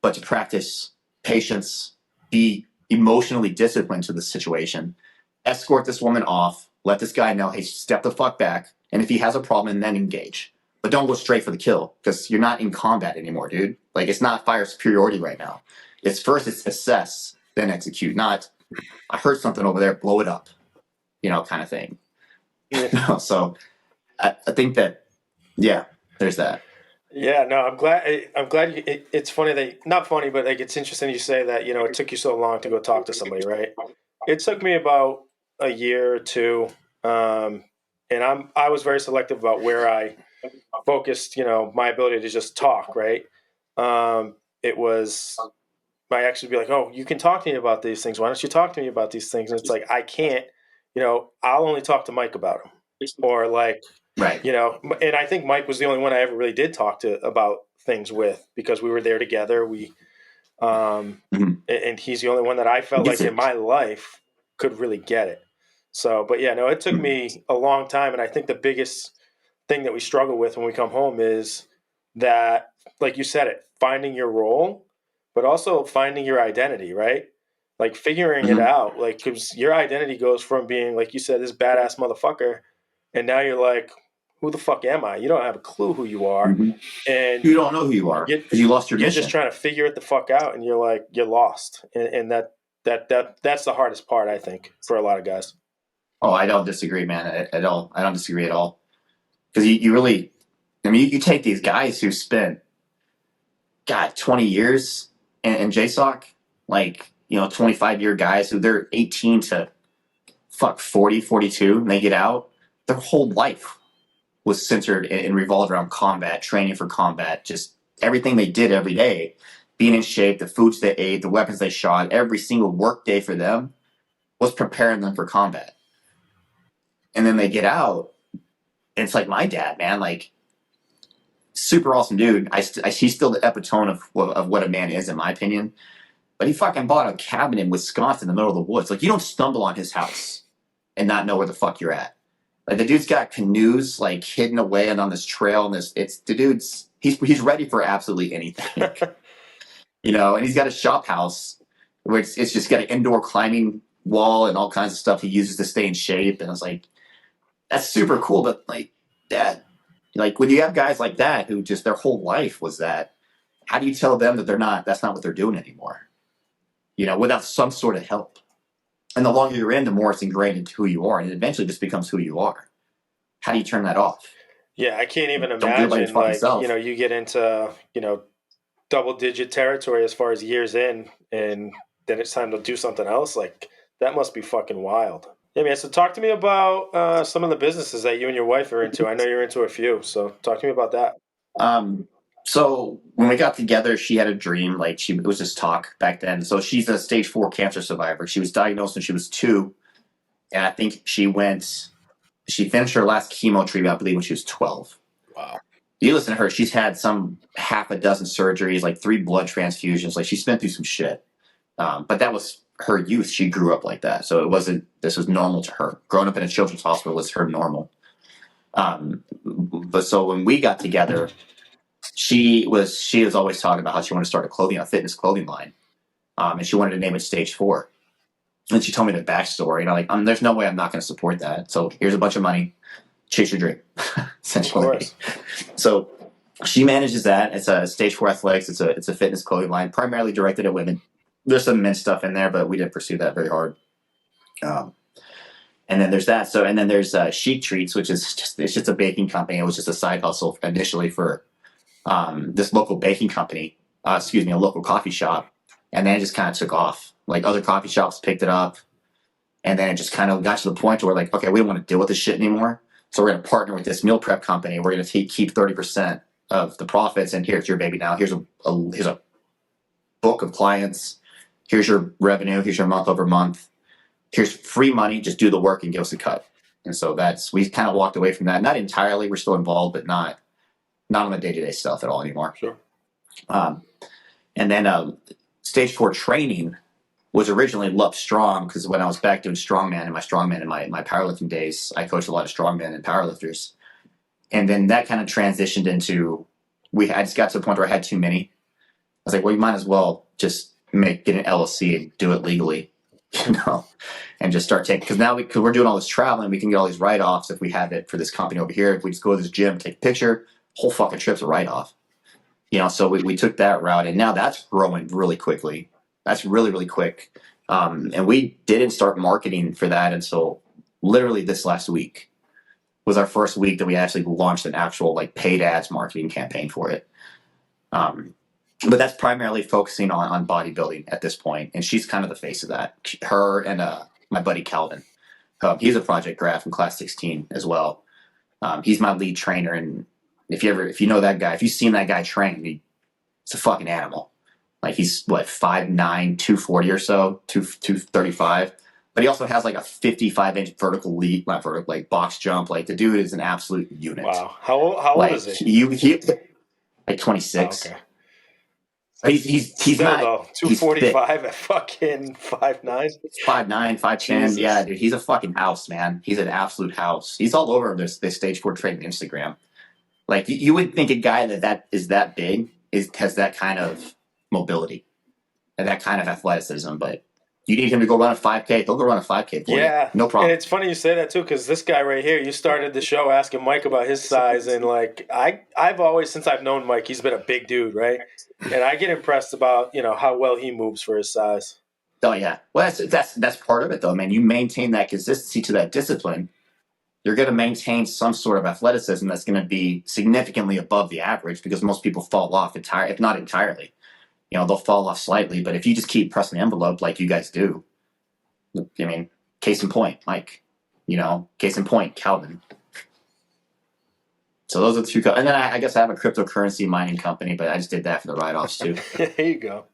Speaker 2: but to practice patience, be emotionally disciplined to the situation, escort this woman off, let this guy know, hey, step the fuck back, and if he has a problem, then engage. But don't go straight for the kill, because you're not in combat anymore, dude. Like, it's not fire superiority right now. It's assess, then execute, not, I heard something over there, blow it up, you know, kind of thing.
Speaker 1: Yeah.
Speaker 2: So I think that, yeah, there's that.
Speaker 1: Yeah, no, I'm glad. It's funny that, not funny, but like it's interesting you say that. You know, it took you so long to go talk to somebody, right? It took me about a year or two, and I was very selective about where I focused. You know, my ability to just talk, right? It was my ex would be like, "Oh, you can talk to me about these things. Why don't you talk to me about these things?" And it's like I can't. You know, I'll only talk to Mike about them, or like.
Speaker 2: Right.
Speaker 1: You know, and I think Mike was the only one I ever really did talk to about things with because we were there together. And he's the only one that I felt like in my life could really get it. So, but yeah, no, it took me a long time. And I think the biggest thing that we struggle with when we come home is that, like you said it, finding your role, but also finding your identity, right? Like figuring it out, like, cause your identity goes from being, like you said, this badass motherfucker. And now you're like, who the fuck am I? You don't have a clue who you are. And
Speaker 2: you don't know who you are because you lost your mission.
Speaker 1: You're just trying to figure it the fuck out, and you're like, you're lost. And that's the hardest part, I think, for a lot of guys.
Speaker 2: Oh, I don't disagree, man, at all. I don't disagree at all. Because you really, I mean, you take these guys who spent, God, 20 years in JSOC, like, you know, 25-year guys who they're 18 to 40, 42, and they get out, their whole life was centered and revolved around combat, training for combat, just everything they did every day, being in shape, the foods they ate, the weapons they shot, every single work day for them was preparing them for combat. And then they get out, and it's like my dad, man, like, super awesome dude. He's still the epitome of what a man is, in my opinion. But he fucking bought a cabin in Wisconsin in the middle of the woods. Like, you don't stumble on his house and not know where the fuck you're at. Like, the dude's got canoes like hidden away and on this trail, and he's ready for absolutely anything. You know, and he's got a shop house where it's just got an indoor climbing wall and all kinds of stuff he uses to stay in shape. And I was like, that's super cool, but like that, like when you have guys like that who just their whole life was that, how do you tell them that that's not what they're doing anymore? You know, without some sort of help. And the longer you're in, the more it's ingrained into who you are, and it eventually just becomes who you are. How do you turn that off?
Speaker 1: Yeah, I can't even imagine, like, you know, you get into, you know, double-digit territory as far as years in, and then it's time to do something else. Like, that must be fucking wild. Yeah, man, so talk to me about some of the businesses that you and your wife are into. I know you're into a few, so talk to me about that.
Speaker 2: So when we got together, she had a dream. Like it was just talk back then. So she's a stage 4 cancer survivor. She was diagnosed when she was 2, and I think she finished her last chemo treatment, I believe, when she was 12.
Speaker 3: Wow.
Speaker 2: You listen to her, she's had some half a dozen surgeries, like 3 blood transfusions. Like she's been through some shit. But that was her youth. She grew up like that. So this was normal to her. Growing up in a children's hospital was her normal. But so when we got together, she was always talking about how she wanted to start a fitness clothing line. And she wanted to name it Stage 4. And she told me the backstory, and I'm like, there's no way I'm not going to support that. So here's a bunch of money, chase your dream, essentially.
Speaker 1: Of course.
Speaker 2: So she manages that. It's a Stage 4 Athletics. It's a fitness clothing line, primarily directed at women. There's some men's stuff in there, but we didn't pursue that very hard. And then there's that. So, and then there's Chic Treats, which is just a baking company. It was just a side hustle initially for this local baking company. A local coffee shop, and then it just kind of took off. Like other coffee shops picked it up, and then it just kind of got to the point where like, okay, we don't want to deal with this shit anymore. So we're going to partner with this meal prep company. We're going to keep 30% of the profits, and here's your baby now. Here's a book of clients. Here's your revenue. Here's your month over month. Here's free money. Just do the work and give us a cut. And so we kind of walked away from that. Not entirely. We're still involved, but not on the day-to-day stuff at all anymore.
Speaker 1: Sure.
Speaker 2: And then Stage 4 training was originally Lup Strong, because when I was back doing strongman and my powerlifting days, I coached a lot of strongmen and powerlifters. And then that kind of transitioned into, I just got to the point where I had too many. I was like, well, you might as well just get an LLC and do it legally, and just start taking, because we're doing all this traveling, we can get all these write-offs if we have it for this company over here. If we just go to this gym, take a picture, whole fucking trip's a write-off. So we took that route, and now that's growing really quickly. That's really, really quick. And we didn't start marketing for that until literally this last week was our first week that we actually launched an actual like paid ads marketing campaign for it. But that's primarily focusing on bodybuilding at this point. And she's kind of the face of that. Her and my buddy Calvin. He's a Project Graph in class 16 as well. He's my lead trainer, and if you know that guy, if you've seen that guy train, he's a fucking animal. Like he's 5'9", 240 or so, 235. But he also has like a 55-inch vertical leap, not vertical, like box jump. Like the dude is an absolute unit.
Speaker 1: Wow. How old is he?
Speaker 2: He like 26.
Speaker 1: Oh, okay.
Speaker 2: He's
Speaker 1: Still,
Speaker 2: not
Speaker 1: though, 245 at fucking 5'9".
Speaker 2: 5'9", 5'10". Yeah, dude, he's a fucking house, man. He's an absolute house. He's all over this Stage 4 training Instagram. Like you would think a guy that is that big has that kind of mobility and that kind of athleticism, but you need him to go run a 5K. He'll go run a 5K for you. No problem.
Speaker 1: And it's funny you say that too, because this guy right here, you started the show asking Mike about his size, and like I've always, since I've known Mike, he's been a big dude, right? And I get impressed about how well he moves for his size.
Speaker 2: Oh yeah, well that's part of it though, man. You maintain that consistency to that discipline, you're going to maintain some sort of athleticism that's going to be significantly above the average, because most people fall off if not entirely. They'll fall off slightly, but if you just keep pressing the envelope like you guys do, I mean, case in point, Mike, case in point, Calvin. So those are the two. And then I guess I have a cryptocurrency mining company, but I just did that for the write-offs too.
Speaker 1: There you go.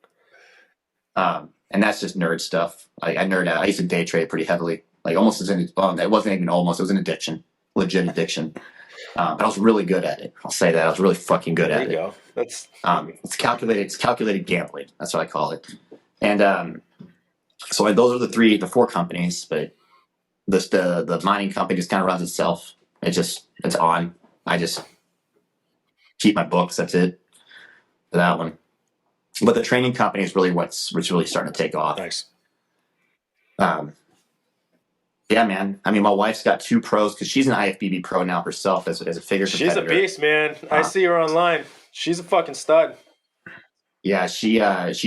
Speaker 2: And that's just nerd stuff. I nerd out. I used to day trade pretty heavily. Like almost it wasn't even almost. It was an addiction, legit addiction. But I was really good at it. I'll say that I was really fucking good at it.
Speaker 1: There you go. That's
Speaker 2: it's calculated. It's calculated gambling. That's what I call it. And so those are the 4 companies. But the mining company just kind of runs itself. It's on. I just keep my books. That's it for that one. But the training company is really what's really starting to take off.
Speaker 1: nice.
Speaker 2: Yeah, man. I mean, my wife's got 2 pros because she's an IFBB pro now herself as a figure competitor.
Speaker 1: She's a beast, man. I see her online. She's a fucking stud.
Speaker 2: Yeah, she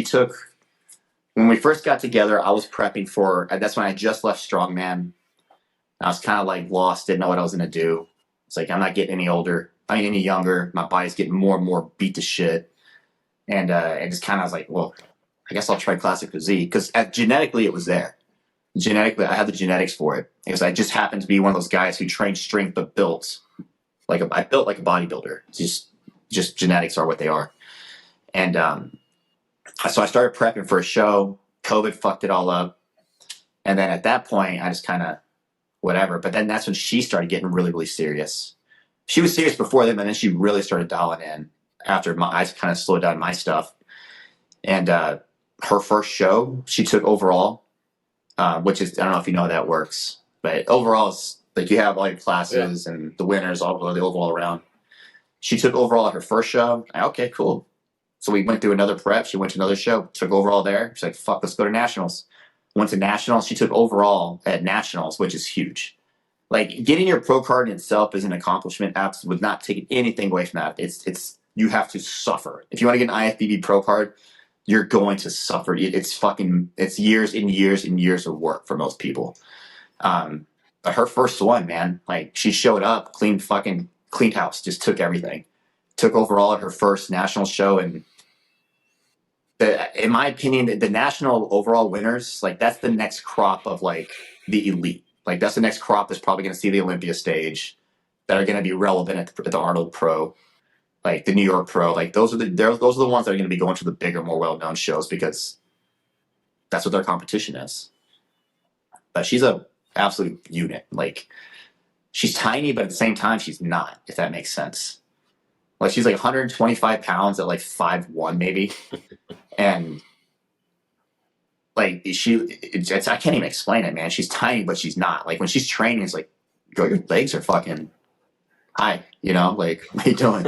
Speaker 2: took, when we first got together, I was prepping for, that's when I just left Strongman. I was kind of like lost, didn't know what I was going to do. It's like, I'm not getting any older. I mean, any younger. My body's getting more and more beat to shit. And I just kind of was like, well, I guess I'll try classic physique, because genetically it was there. Genetically, I had the genetics for it, because I just happened to be one of those guys who trained strength but built like I built like a bodybuilder. It's just genetics are what they are. And so I started prepping for a show. COVID fucked it all up, and then at that point, I just kind of whatever. But then that's when she started getting really, really serious. she was serious before then, but then she really started dialing in after I kind of slowed down my stuff. And her first show, she took overall, which is, I don't know if you know how that works, but overall, it's like you have all your classes and the winners, all the overall around. She took overall at her first show. Okay, cool. So we went through another prep. She went to another show, took overall there. She's like, fuck, let's go to nationals. Went to nationals. She took overall at nationals, which is huge. Like getting your pro card in itself is an accomplishment. Apps would not take anything away from that. It's you have to suffer. If you want to get an IFBB pro card, you're going to suffer. It's years and years and years of work for most people. But her first one, man, like she showed up, cleaned house, just took everything. Took overall at her first national show, and in my opinion, the national overall winners, like that's the next crop of like the elite. Like that's the next crop that's probably going to see the Olympia stage, that are going to be relevant at the Arnold Pro, like the New York Pro. Like those are the ones that are going to be going to the bigger, more well known shows, because that's what their competition is. But she's a absolute unit. Like she's tiny, but at the same time, she's not. If that makes sense. Like she's like 125 pounds at like 5'1" maybe, and like I can't even explain it, man. She's tiny, but she's not. Like when she's training, it's like, girl, your legs are fucking high. You know, like what are you doing?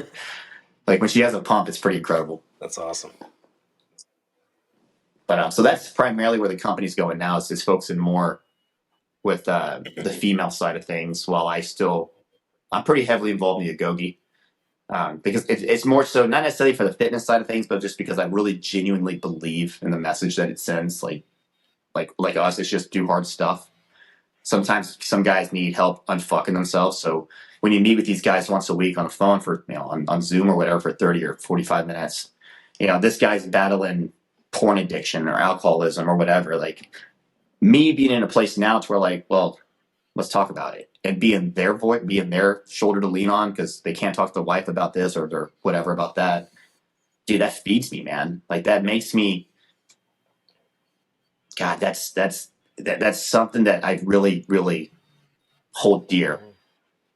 Speaker 2: Like when she has a pump, it's pretty incredible.
Speaker 1: That's awesome.
Speaker 2: But so that's primarily where the company's going now. Is focusing more with the female side of things, while I'm pretty heavily involved in the Agogi. Because it's more so not necessarily for the fitness side of things, but just because I really genuinely believe in the message that it sends. Like us, it's just do hard stuff. Sometimes some guys need help unfucking themselves. So when you meet with these guys once a week on the phone for, on Zoom or whatever for 30 or 45 minutes, this guy's battling porn addiction or alcoholism or whatever. Like me being in a place now to where like, well, let's talk about it, and being their voice, being their shoulder to lean on because they can't talk to their wife about this or their whatever about that. Dude, that feeds me, man. Like that makes me, God, that's something that I really, really hold dear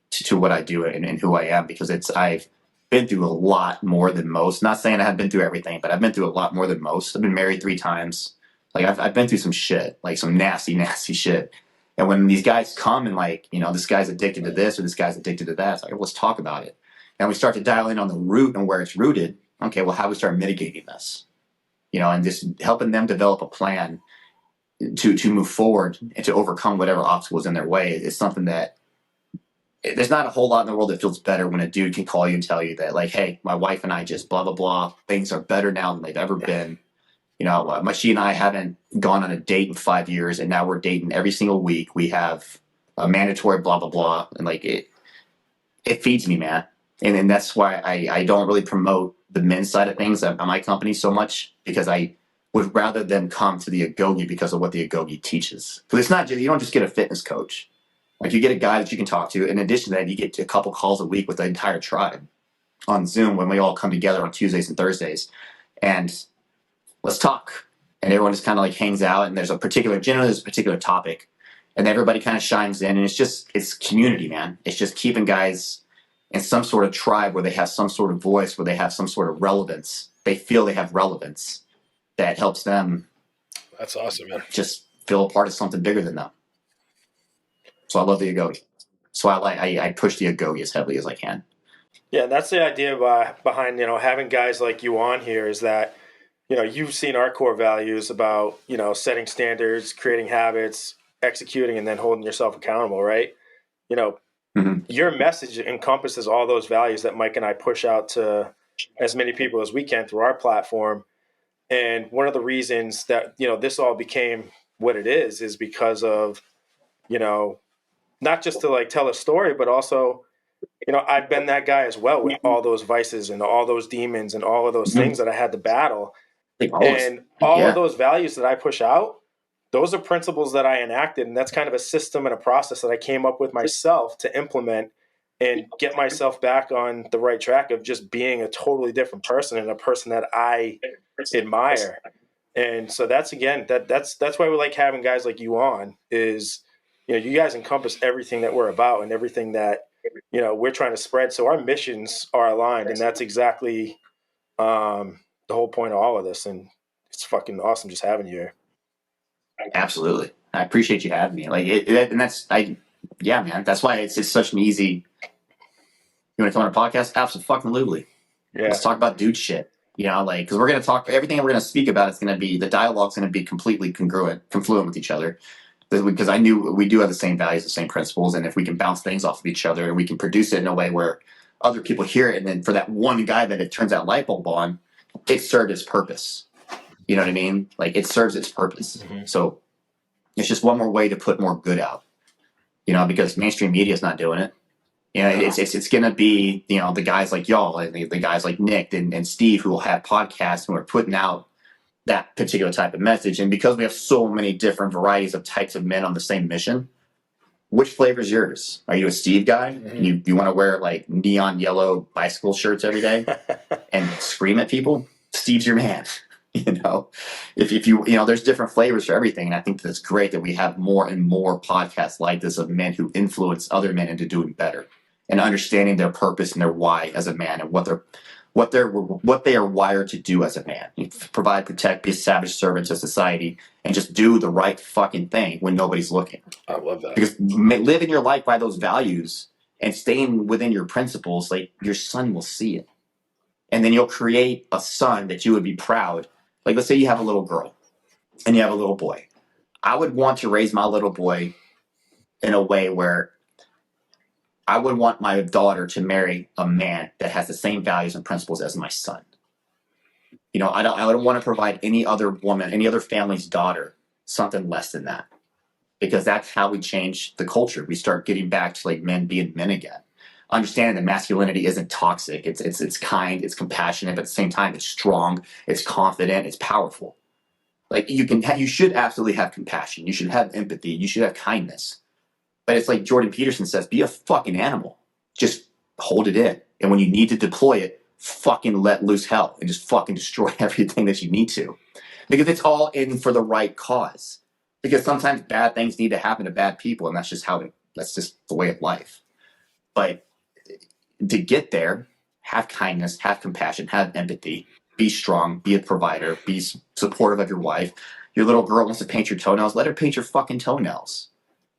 Speaker 2: to what I do and who I am, because I've been through a lot more than most. Not saying I haven't been through everything, but I've been through a lot more than most. I've been married 3 times. Like I've been through some shit, like some nasty, nasty shit. And when these guys come and like, this guy's addicted to this or this guy's addicted to that, it's like, let's talk about it. And we start to dial in on the root and where it's rooted. Okay, well, how do we start mitigating this? And just helping them develop a plan to move forward and to overcome whatever obstacles in their way is something that there's not a whole lot in the world that feels better when a dude can call you and tell you that, like, hey, my wife and I just blah, blah, blah. Things are better now than they've ever been. She and I haven't gone on a date in 5 years, and now we're dating every single week. We have a mandatory blah, blah, blah. And like it feeds me, man. And that's why I don't really promote the men's side of things at my company so much, because I would rather them come to the Agogi because of what the Agogi teaches. Because it's not just, you don't just get a fitness coach. Like you get a guy that you can talk to. In addition to that, you get a couple calls a week with the entire tribe on Zoom when we all come together on Tuesdays and Thursdays. And let's talk. And everyone just kind of like hangs out, and there's a particular topic, and everybody kind of chimes in, and it's community, man. It's just keeping guys in some sort of tribe where they have some sort of voice, where they have some sort of relevance. They feel they have relevance that helps them.
Speaker 3: That's awesome, man.
Speaker 2: Just feel a part of something bigger than them. So I love the Agogi. So I push the Agogi as heavily as I can.
Speaker 1: Yeah, that's the idea behind having guys like you on here, is that you've seen our core values about setting standards, creating habits, executing, and then holding yourself accountable, right? Your message encompasses all those values that Mike and I push out to as many people as we can through our platform. And one of the reasons that this all became what it is because of not just to like tell a story, but also I've been that guy as well, with all those vices and all those demons and all of those things that I had to battle. And all of those values that I push out, those are principles that I enacted. And that's kind of a system and a process that I came up with myself to implement and get myself back on the right track of just being a totally different person, and a person that I admire. And so that's why we like having guys like you on, is you guys encompass everything that we're about and everything that we're trying to spread. So our missions are aligned, and that's exactly the whole point of all of this. And it's fucking awesome just having you here.
Speaker 2: Absolutely. I appreciate you having me. Yeah, man. That's why it's such an easy. You want to come on a podcast? Absolutely.
Speaker 1: Yeah.
Speaker 2: Let's talk about dude shit. Because we're going to talk, everything we're going to speak about is going to be, the dialogue's going to be completely confluent with each other. Because I knew we do have the same values, the same principles, and if we can bounce things off of each other and we can produce it in a way where other people hear it, and then for that one guy that it turns out light bulb on, it served its purpose. You know what I mean? Like, it serves its purpose.
Speaker 1: Mm-hmm.
Speaker 2: So it's just one more way to put more good out. Because mainstream media is not doing it. It's going to be, the guys like y'all and the guys like Nick and Steve who will have podcasts and we're putting out that particular type of message. And because we have so many different varieties of types of men on the same mission, which flavor is yours? Are you a Steve guy? Mm-hmm. You want to wear like neon yellow bicycle shirts every day and scream at people? Steve's your man. If you there's different flavors for everything. And I think that's great that we have more and more podcasts like this of men who influence other men into doing better and understanding their purpose and their why as a man and what they are wired to do as a man. Provide, protect, be a savage servant to society, and just do the right fucking thing when nobody's looking.
Speaker 3: I love that.
Speaker 2: Because living your life by those values and staying within your principles, like, your son will see it. And then you'll create a son that you would be proud. Like, let's say you have a little girl and you have a little boy. I would want to raise my little boy in a way where I would want my daughter to marry a man that has the same values and principles as my son. I don't want to provide any other woman, any other family's daughter, something less than that. Because that's how we change the culture. We start getting back to like men being men again. Understanding that masculinity isn't toxic. It's kind, it's compassionate, but at the same time, it's strong, it's confident, it's powerful. Like, you should absolutely have compassion. You should have empathy. You should have kindness. But it's like Jordan Peterson says, be a fucking animal. Just hold it in. And when you need to deploy it, fucking let loose hell and just fucking destroy everything that you need to. Because it's all in for the right cause. Because sometimes bad things need to happen to bad people, and that's just the way of life. But to get there, have kindness, have compassion, have empathy, be strong, be a provider, be supportive of your wife. Your little girl wants to paint your toenails, let her paint your fucking toenails.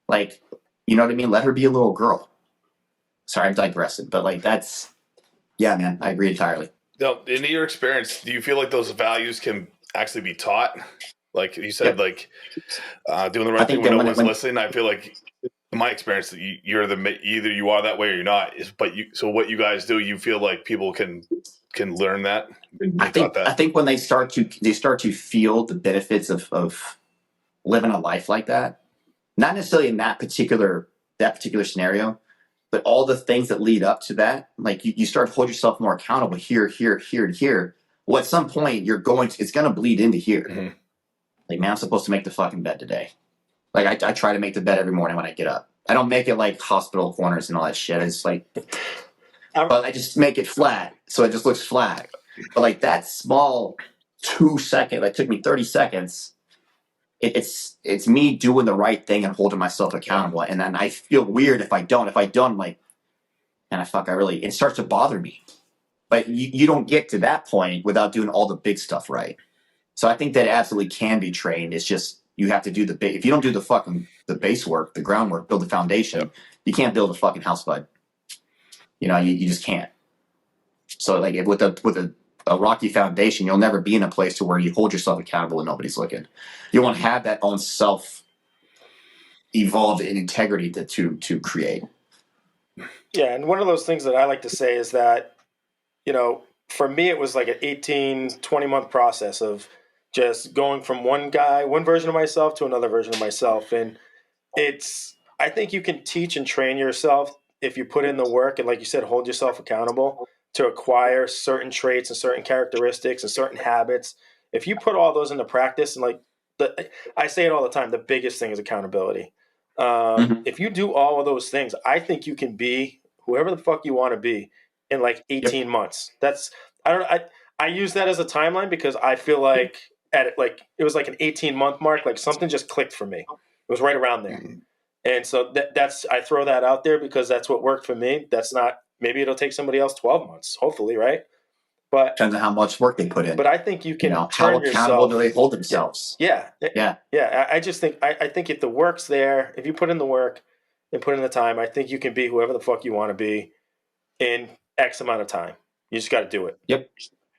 Speaker 2: Like, you know what I mean? Let her be a little girl. Sorry, I'm digressing, but yeah, man, I agree entirely.
Speaker 3: Now, in your experience, do you feel like those values can actually be taught? Like you said, yep. Doing the right thing when no one's listening. I feel like, in my experience, you're either you are that way or you're not. So what you guys do, you feel like people can learn that?
Speaker 2: I think when they start to feel the benefits of living a life like that, not necessarily in that particular scenario, but all the things that lead up to that, like you start to hold yourself more accountable here, and here. Well, at some point it's going to bleed into here. Mm-hmm. Like, man, I'm supposed to make the fucking bed today. Like, I try to make the bed every morning when I get up. I don't make it like hospital corners and all that shit. It's like, but I just make it flat, so it just looks flat. But like that small 2 second, that took me 30 seconds. It's me doing the right thing and holding myself accountable. And then I feel weird if I don't. If I don't, I'm like, man, it starts to bother me. But you don't get to that point without doing all the big stuff right. So I think that absolutely can be trained. It's just, you have to do if you don't do the base work, the groundwork, build the foundation, yep. You can't build a fucking house, bud. You just can't. So like with a rocky foundation, you'll never be in a place to where you hold yourself accountable and nobody's looking. You won't have that own self evolved in integrity to create.
Speaker 1: Yeah, and one of those things that I like to say is that, for me, it was like an 18, 20-month process of just going from one version of myself to another version of myself. And I think you can teach and train yourself if you put in the work and, like you said, hold yourself accountable to acquire certain traits and certain characteristics and certain habits. If you put all those into practice, and I say it all the time, the biggest thing is accountability. If you do all of those things, I think you can be whoever the fuck you want to be in like 18 yep. months. I use that as a timeline because I feel like it was like an 18-month mark, like something just clicked for me. It was right around there. Mm-hmm. And so that's, I throw that out there because that's what worked for me. That's not, maybe it'll take somebody else 12 months, hopefully, right? But
Speaker 2: Depends on how much work they put in.
Speaker 1: but I think you can
Speaker 2: How
Speaker 1: turn
Speaker 2: accountable
Speaker 1: yourself.
Speaker 2: do they hold themselves?
Speaker 1: Yeah.
Speaker 2: Yeah.
Speaker 1: I just think, I think if the work's there, if you put in the work and put in the time, I think you can be whoever the fuck you want to be in X amount of time. You just got to do it.
Speaker 2: Yep.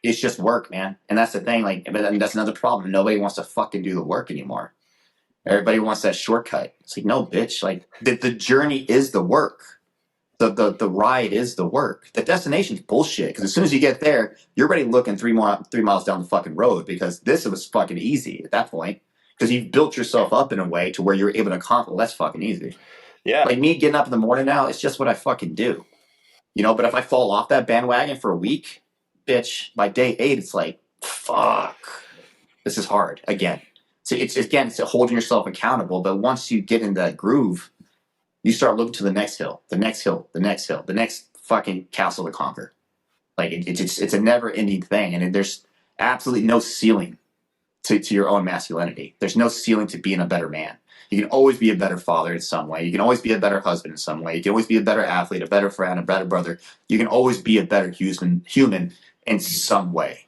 Speaker 2: It's just work, man. And that's the thing. Like, but that's another problem. Nobody wants to fucking do the work anymore. Everybody wants that shortcut. It's like, no, bitch. Like, the journey is the work. The ride is the work. The destination's bullshit. Because as soon as you get there, you're already looking 3 miles down the fucking road, because this was fucking easy at that point. Because you've built yourself up in a way to where you're able to accomplish. That's fucking easy.
Speaker 1: Yeah.
Speaker 2: Like me getting up in the morning now, it's just what I fucking do. But if I fall off that bandwagon for a week, bitch, by day 8, it's like, fuck, this is hard again. So it's holding yourself accountable. But once you get in that groove, you start looking to the next hill, the next hill, the next hill, the next fucking castle to conquer. Like it's a never ending thing. And there's absolutely no ceiling to your own masculinity. There's no ceiling to being a better man. You can always be a better father in some way. You can always be a better husband in some way. You can always be a better athlete, a better friend, a better brother. You can always be a better human in some way.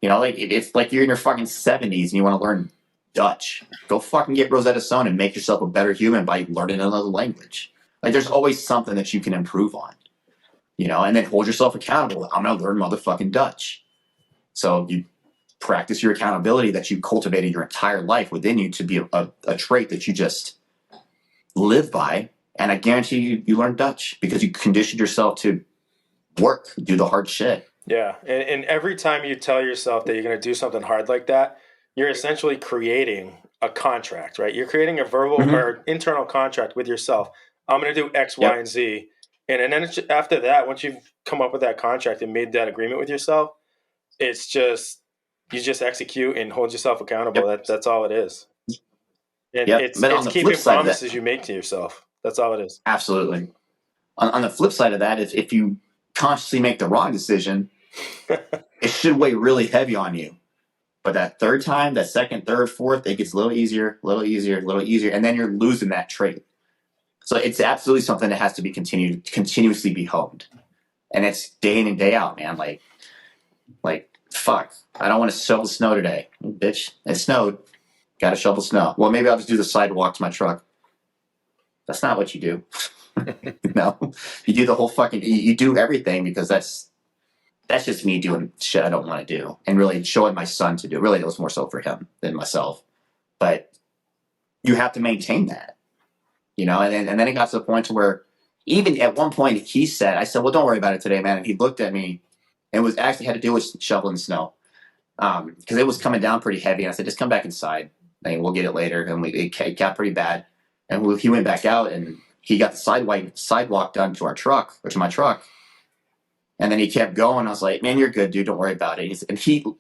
Speaker 2: Like it's like you're in your fucking 70s and you want to learn Dutch. Go fucking get Rosetta Stone and make yourself a better human by learning another language. Like there's always something that you can improve on. And then hold yourself accountable. I'm gonna learn motherfucking Dutch. So you practice your accountability that you cultivated your entire life within you to be a trait that you just live by. And I guarantee you learn Dutch because you conditioned yourself to work, do the hard shit.
Speaker 1: Yeah. And every time you tell yourself that you're going to do something hard like that, you're essentially creating a contract, right? You're creating a verbal or internal contract with yourself. I'm going to do X, Y, and Z. And then after that, once you've come up with that contract and made that agreement with yourself, it's just, you just execute and hold yourself accountable. That's all it is. And it's keeping promises you make to yourself. That's all it is.
Speaker 2: Absolutely. On the flip side of that, if you consciously make the wrong decision, it should weigh really heavy on you. But that third time, that second, third, fourth, it gets a little easier, and then you're losing that trait. So it's absolutely something that has to be continuously be honed. And it's day in and day out, man. Like fuck, I don't want to shovel snow today. Bitch, it snowed. Got to shovel snow. Well, maybe I'll just do the sidewalk to my truck. That's not what you do. No, you do the whole fucking. You do everything because that's just me doing shit I don't want to do, and really showing my son to do. Really, it was more so for him than myself. But you have to maintain that, And then it got to the point where, even at one point, I said, "Well, don't worry about it today, man." And he looked at me, and it was actually had to do with shoveling snow, because it was coming down pretty heavy. And I said, "Just come back inside, and we'll get it later." And it got pretty bad, and he went back out, and he got the sidewalk done to my truck. And then he kept going. I was like, "Man, you're good, dude. Don't worry about it."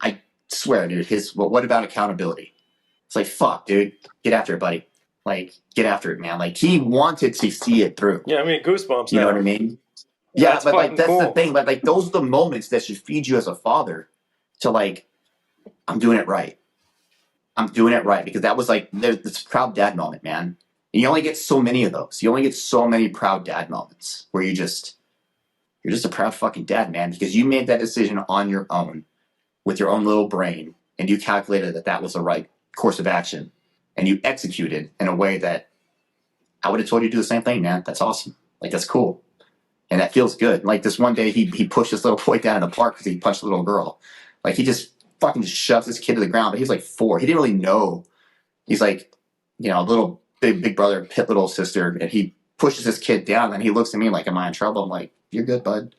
Speaker 2: I swear, dude, what about accountability? It's like, fuck, dude. Get after it, buddy. Like, get after it, man. Like, he wanted to see it through.
Speaker 1: Yeah, I mean, goosebumps.
Speaker 2: You know what I mean? Yeah, but that's cool. The thing. But those are the moments that should feed you as a father to I'm doing it right. I'm doing it right. Because that was there's this proud dad moment, man. And you only get so many of those. You only get so many proud dad moments where you're just a proud fucking dad, man, because you made that decision on your own with your own little brain, and you calculated that was the right course of action, and you executed in a way that I would have told you to do the same thing, man. That's awesome. That's cool. And that feels good. This one day he pushed this little boy down in the park because he punched a little girl. He just fucking shoves this kid to the ground, but he's 4. He didn't really know. He's a little big brother, hit little sister, and he pushes this kid down, and he looks at me like, "Am I in trouble?" I'm like, "You're good, bud.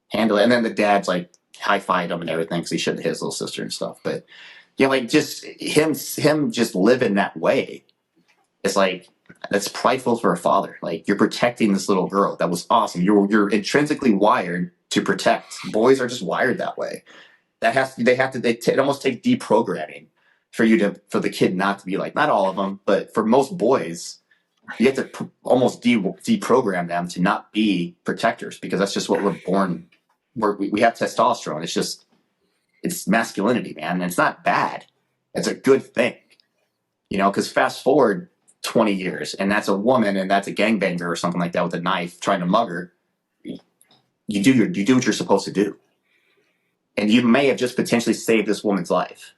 Speaker 2: Handle it." And then the dad's high-fived him and everything because he shouldn't hit his little sister and stuff. But just him just living that way, it's that's prideful for a father. You're protecting this little girl. That was awesome. You're intrinsically wired to protect. Boys are just wired that way. It almost takes deprogramming for the kid not to be not all of them, but for most boys, you have to almost deprogram them to not be protectors, because that's just what we're born. We have testosterone. It's masculinity, man. And it's not bad. It's a good thing, because fast forward 20 years, and that's a woman, and that's a gangbanger or something like that with a knife trying to mug her, you do what you're supposed to do, and you may have just potentially saved this woman's life.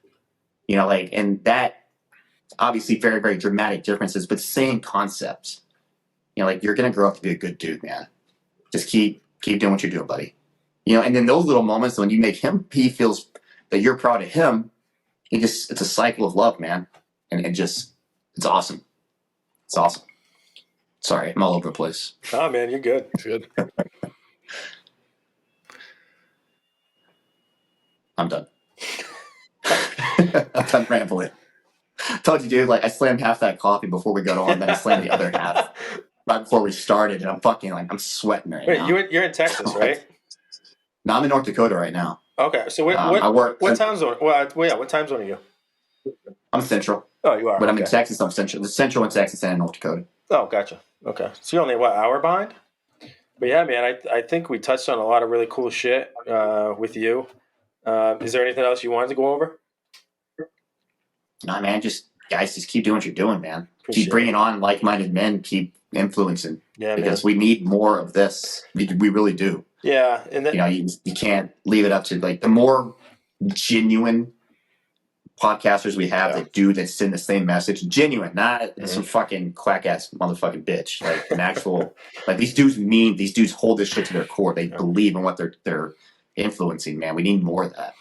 Speaker 2: Like, and that obviously very, very dramatic differences, but same concepts. Like, you're gonna grow up to be a good dude, man. Just keep doing what you're doing, buddy. And then those little moments when you make him, he feels that you're proud of him. It's a cycle of love, man, and it's awesome. It's awesome. Sorry, I'm all over the place.
Speaker 1: Oh man, you're good.
Speaker 3: It's good.
Speaker 2: I'm done. I'm done rambling. Told you, dude. Like, I slammed half that coffee before we got on, then I slammed the other half right before we started, and I'm fucking I'm sweating right now.
Speaker 1: Wait, you're in Texas, right?
Speaker 2: No, I'm in North Dakota right now.
Speaker 1: Okay, so
Speaker 2: I work.
Speaker 1: what time zone? Well, yeah, what time zone are you?
Speaker 2: I'm Central.
Speaker 1: Oh, you are.
Speaker 2: But
Speaker 1: okay.
Speaker 2: I'm in Texas. I'm Central. The Central in Texas and in North Dakota.
Speaker 1: Oh, gotcha. Okay, so you're only hour behind? But yeah, man, I think we touched on a lot of really cool shit with you. Is there anything else you wanted to go over?
Speaker 2: Nah, man, just keep doing what you're doing, man.
Speaker 1: Appreciate
Speaker 2: Keep bringing on like-minded men. Keep influencing.
Speaker 1: Yeah,
Speaker 2: because
Speaker 1: man.
Speaker 2: we need more of this. We really do.
Speaker 1: Yeah, and
Speaker 2: you can't leave it up to the more genuine podcasters we have that send the same message. Genuine, not some fucking quack ass motherfucking bitch. Like an actual these dudes hold this shit to their core. They believe in what they're influencing, man. We need more of that.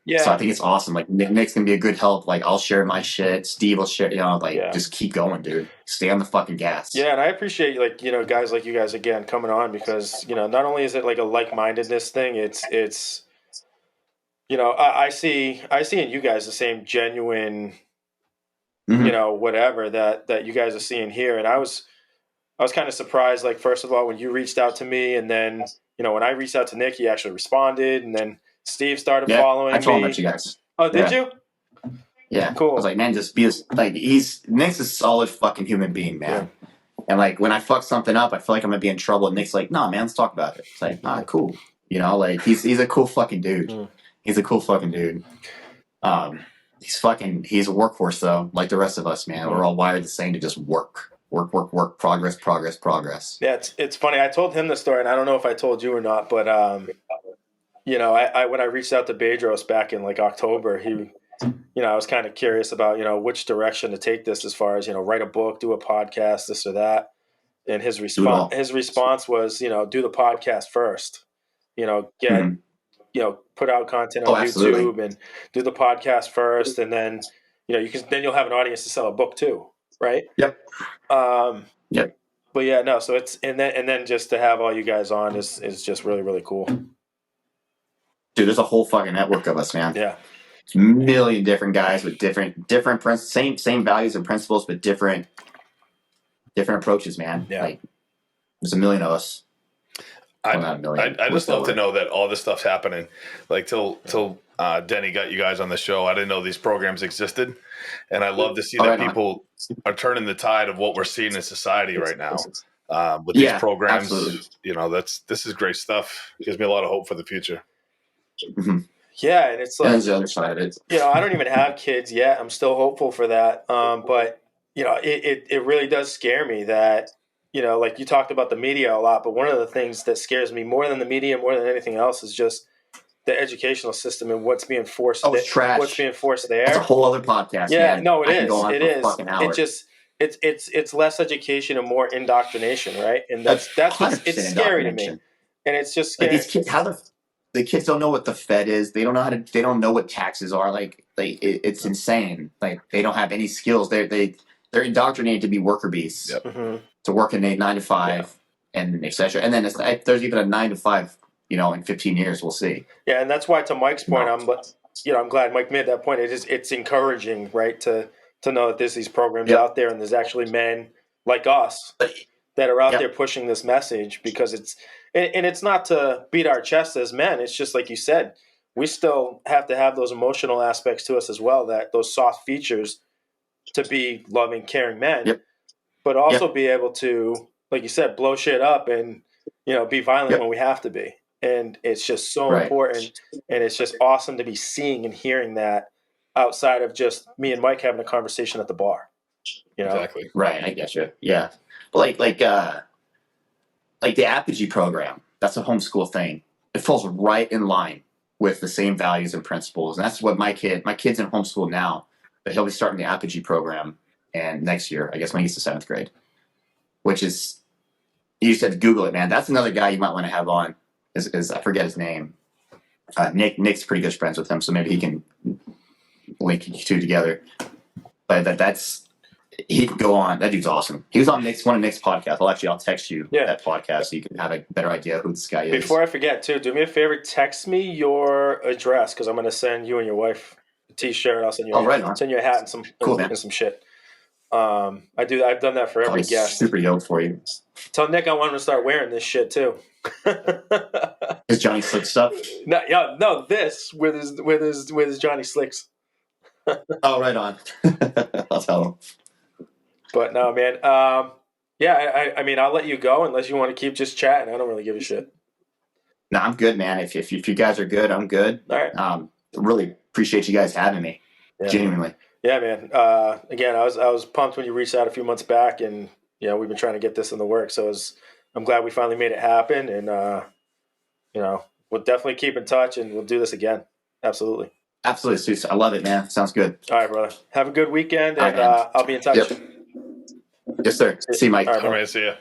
Speaker 1: Yeah.
Speaker 2: So I think it's awesome. Like Nick's gonna be a good help. Like I'll share my shit. Steve will share. Just keep going, dude. Stay on the fucking gas.
Speaker 1: Yeah, and I appreciate guys like you guys again coming on because not only is it like a like-mindedness thing, it's I see in you guys the same genuine whatever that you guys are seeing here, and I was kind of surprised. Like first of all, when you reached out to me, and then when I reached out to Nick, he actually responded, and then Steve started following me.
Speaker 2: I told him that you guys.
Speaker 1: Oh, did you?
Speaker 2: Yeah,
Speaker 1: cool.
Speaker 2: I was like, man, just be Nick's a solid fucking human being, man. Yeah. And when I fuck something up, I feel like I'm gonna be in trouble. And Nick's like, nah, man, let's talk about it. It's like, cool. He's a cool fucking dude. He's a cool fucking dude. He's a workhorse though, like the rest of us, man. We're all wired the same to just work, progress.
Speaker 1: Yeah, it's funny. I told him the story, and I don't know if I told you or not, but I when I reached out to Bedros back in October, I was kind of curious about which direction to take this as far as write a book, do a podcast, this or that, and his response was do the podcast first, get put out content on YouTube and do the podcast first, and then you'll have an audience to sell a book too, right?
Speaker 2: Yep.
Speaker 1: Yep. But yeah, no. So it's and then just to have all you guys on is just really, really cool.
Speaker 2: Dude, there's a whole fucking network of us, man.
Speaker 1: Yeah.
Speaker 2: It's a million different guys with different same values and principles, but different approaches, man.
Speaker 1: Yeah.
Speaker 2: There's a million of us.
Speaker 3: I just love to know that all this stuff's happening. Till Denny got you guys on the show, I didn't know these programs existed, and I love to see that people are turning the tide of what we're seeing in society right now with these programs.
Speaker 2: Absolutely.
Speaker 3: This is great stuff. It gives me a lot of hope for the future.
Speaker 1: Mm-hmm. Yeah, and it's
Speaker 2: there's the other side of it.
Speaker 1: I don't even have kids yet. I'm still hopeful for that. But it really does scare me that like you talked about the media a lot, but one of the things that scares me more than the media, more than anything else, is just the educational system and what's being forced.
Speaker 2: Oh, it's trash.
Speaker 1: What's being forced there?
Speaker 2: It's a whole other podcast.
Speaker 1: Yeah,
Speaker 2: man.
Speaker 1: no, it is.
Speaker 2: It is.
Speaker 1: It's less education and more indoctrination, right? And it's scary to me. And it's just scary.
Speaker 2: These kids, the kids don't know what the Fed is. They don't know they don't know what taxes are. It's insane. They don't have any skills. They're indoctrinated to be worker bees.
Speaker 3: Yep.
Speaker 1: Mm-hmm.
Speaker 2: To work in a 9 to 5 and etc. And then there's even a 9 to 5. In 15 years, we'll see.
Speaker 1: Yeah, and that's why, to Mike's point, I'm glad Mike made that point. It's encouraging, right, to know that there's these programs out there, and there's actually men like us that are out there pushing this message, because it's not to beat our chest as men. It's just like you said, we still have to have those emotional aspects to us as well, that those soft features to be loving, caring men, but also be able to, like you said, blow shit up and be violent when we have to be. And it's just so important, and it's just awesome to be seeing and hearing that outside of just me and Mike having a conversation at the bar. You know,
Speaker 3: Exactly.
Speaker 2: Right, I get you. Yeah, but like the Apogee program, that's a homeschool thing. It falls right in line with the same values and principles, and that's what my kid's in homeschool now, but he'll be starting the Apogee program and next year, I guess, when he gets to 7th grade, which is, you just have to Google it, man. That's another guy you might want to have on. Is I forget his name. Nick's pretty good friends with him, so maybe he can link you two together. But that's, he could go on. That dude's awesome. He was on one of Nick's podcasts. I'll text you that podcast so you can have a better idea who this guy is.
Speaker 1: Before I forget, too, do me a favor. Text me your address because I'm going to send you and your wife a T-shirt. I'll send you send you a hat and some and some shit. I've done that for every guest.
Speaker 2: Super yoked for you.
Speaker 1: Tell Nick I want him to start wearing this shit too.
Speaker 2: His Johnny Slick stuff.
Speaker 1: No, this with his Johnny Slicks.
Speaker 2: Oh, right on. I'll tell him.
Speaker 1: But no, man. I mean, I'll let you go unless you want to keep just chatting. I don't really give a shit.
Speaker 2: No, I'm good, man. If you guys are good, I'm good.
Speaker 1: All right.
Speaker 2: Really appreciate you guys having me.
Speaker 1: Yeah.
Speaker 2: Genuinely.
Speaker 1: Yeah, man. Again, I was pumped when you reached out a few months back, and we've been trying to get this in the works. So I'm glad we finally made it happen, and we'll definitely keep in touch, and we'll do this again. Absolutely.
Speaker 2: Absolutely, Seuss. I love it, man. Sounds good.
Speaker 1: All right, brother. Have a good weekend, and I'll be in touch.
Speaker 2: Yep. Yes, sir. See you, Mike.
Speaker 1: All right,
Speaker 3: See ya.